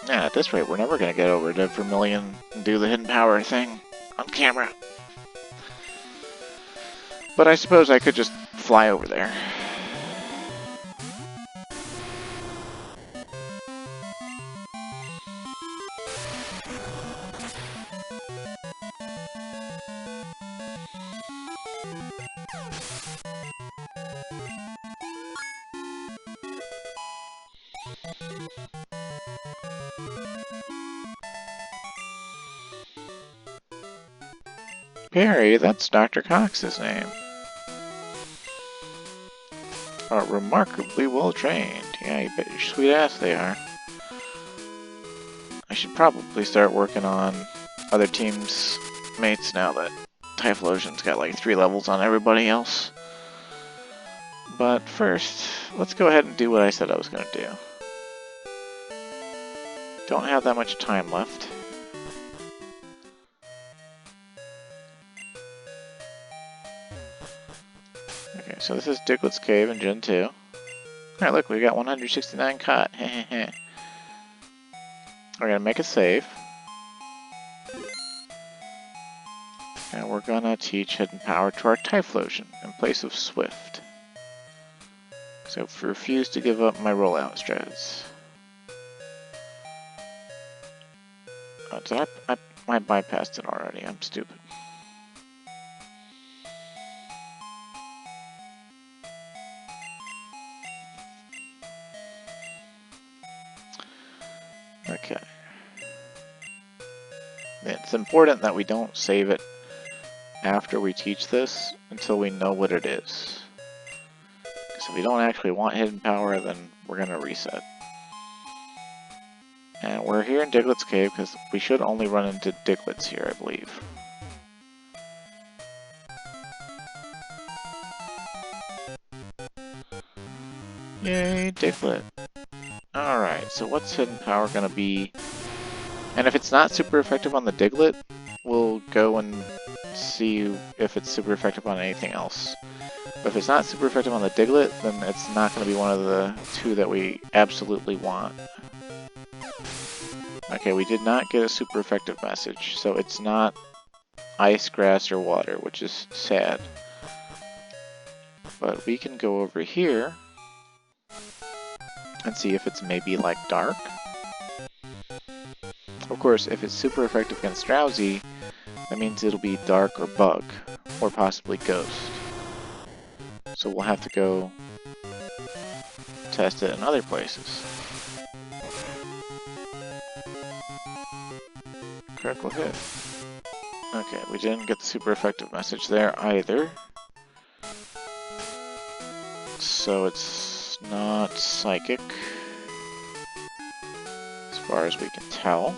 Yeah, at this rate, we're never gonna get over to Vermilion and do the hidden power thing on camera. But I suppose I could just fly over there. Perry, that's Dr. Cox's name. Are remarkably well trained. Yeah, you bet your sweet ass they are. I should probably start working on other teams' mates now that Typhlosion's got like 3 levels on everybody else. But first, let's go ahead and do what I said I was going to do. Don't have that much time left. Okay, so this is Diglett's Cave in Gen 2. Alright, look, we got 169 caught. We're gonna make a save. And we're gonna teach Hidden Power to our Typhlosion in place of Swift. So I refuse to give up my rollout strats. Oh, did I bypassed it already. I'm stupid. Okay. It's important that we don't save it after we teach this until we know what it is. Because if we don't actually want Hidden Power, then we're going to reset. And we're here in Diglett's Cave because we should only run into Digletts here, I believe. Yay, Diglett. Alright, so what's Hidden Power going to be? And if it's not super effective on the Diglett, we'll go and see if it's super effective on anything else. But if it's not super effective on the Diglett, then it's not going to be one of the 2 that we absolutely want. Okay, we did not get a super effective message, so it's not ice, grass, or water, which is sad. But we can go over here and see if it's maybe like dark. Of course, if it's super effective against Drowsy, that means it'll be dark or bug, or possibly ghost. So we'll have to go test it in other places. Critical hit. Okay, we didn't get the super effective message there either. So it's not psychic, as far as we can tell.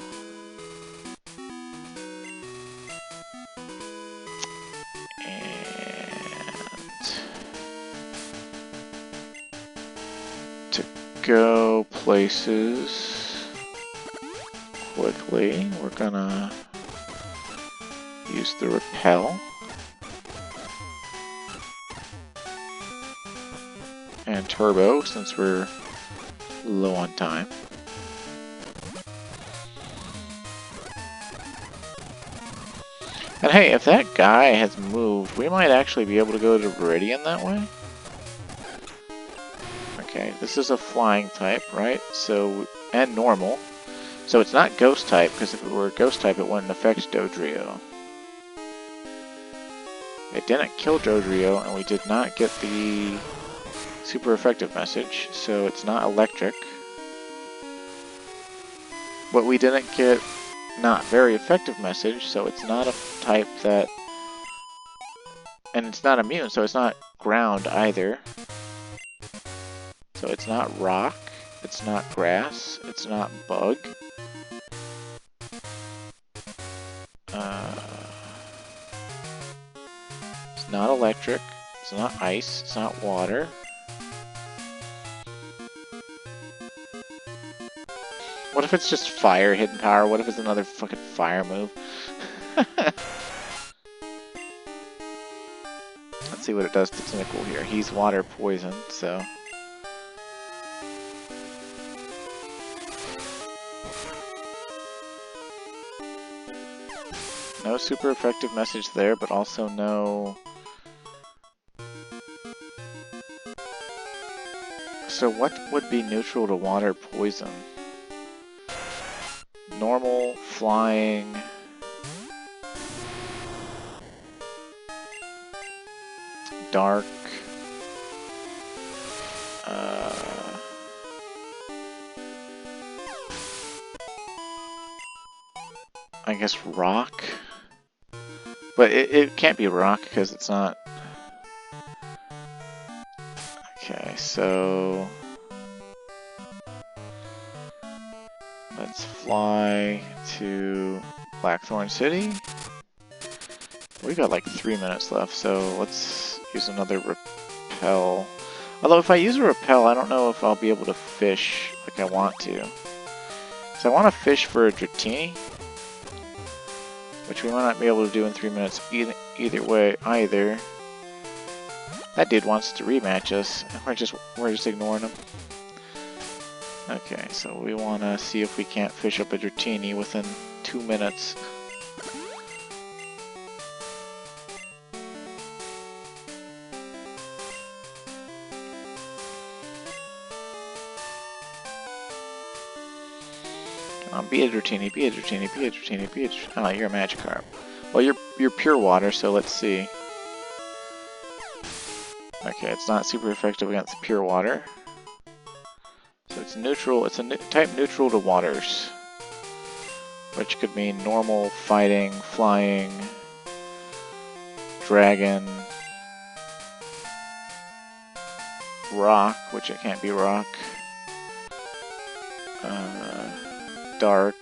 Go places quickly. We're gonna use the repel and turbo since we're low on time. And hey, if that guy has moved, we might actually be able to go to Viridian that way. Okay, this is a flying type, right? So, and normal. So it's not ghost type, because if it were ghost type, it wouldn't affect Dodrio. It didn't kill Dodrio, and we did not get the super effective message, so it's not electric. But we didn't get not very effective message, so it's not a type that... And it's not immune, so it's not ground either. So it's not rock, it's not grass, it's not bug. It's not electric, it's not ice, it's not water. What if it's just fire hidden power? What if it's another fucking fire move? Let's see what it does to Tentacle here. He's water poison, so... No super effective message there, but also no... So what would be neutral to water poison? Normal, flying... Dark... I guess rock? But it can't be rock because it's not... Okay, so... Let's fly to Blackthorn City. We got like 3 minutes left, so let's use another repel. Although if I use a repel, I don't know if I'll be able to fish like I want to. So I want to fish for a Dratini, which we might not be able to do in 3 minutes either way either. That dude wants to rematch us. We're just ignoring him. Okay, so we want to see if we can't fish up a Dratini within 2 minutes. Be a Dratini, be a Dratini, be a Dratini, be a Dratini. Oh, you're a Magikarp. Well, you're pure water, so let's see. Okay, it's not super effective against pure water. So it's neutral, it's a type neutral to waters. Which could mean normal, fighting, flying, dragon, rock, which it can't be rock. Dark.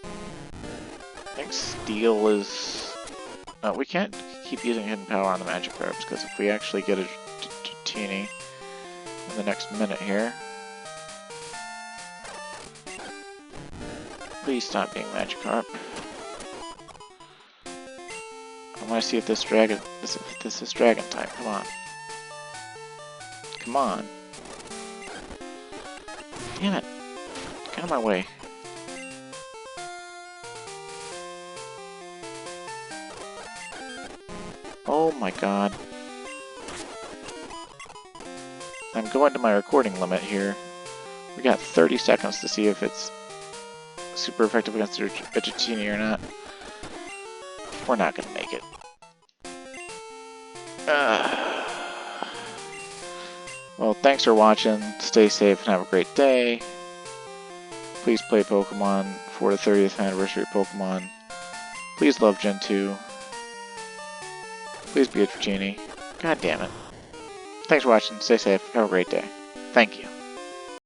I think steel is... No, we can't keep using hidden power on the Magikarps, because if we actually get a Dratini in the next minute here... Please stop being Magikarp. I want to see if this dragon... This is dragon type, come on. Come on. Damn it. Get out of my way. Oh my god. I'm going to my recording limit here. We got 30 seconds to see if it's super effective against a Dratini or not. We're not gonna make it. Well, thanks for watching. Stay safe and have a great day. Please play Pokemon for the 30th anniversary of Pokemon. Please love Gen 2. Please be a Dratini. God damn it. Thanks for watching. Stay safe. Have a great day. Thank you.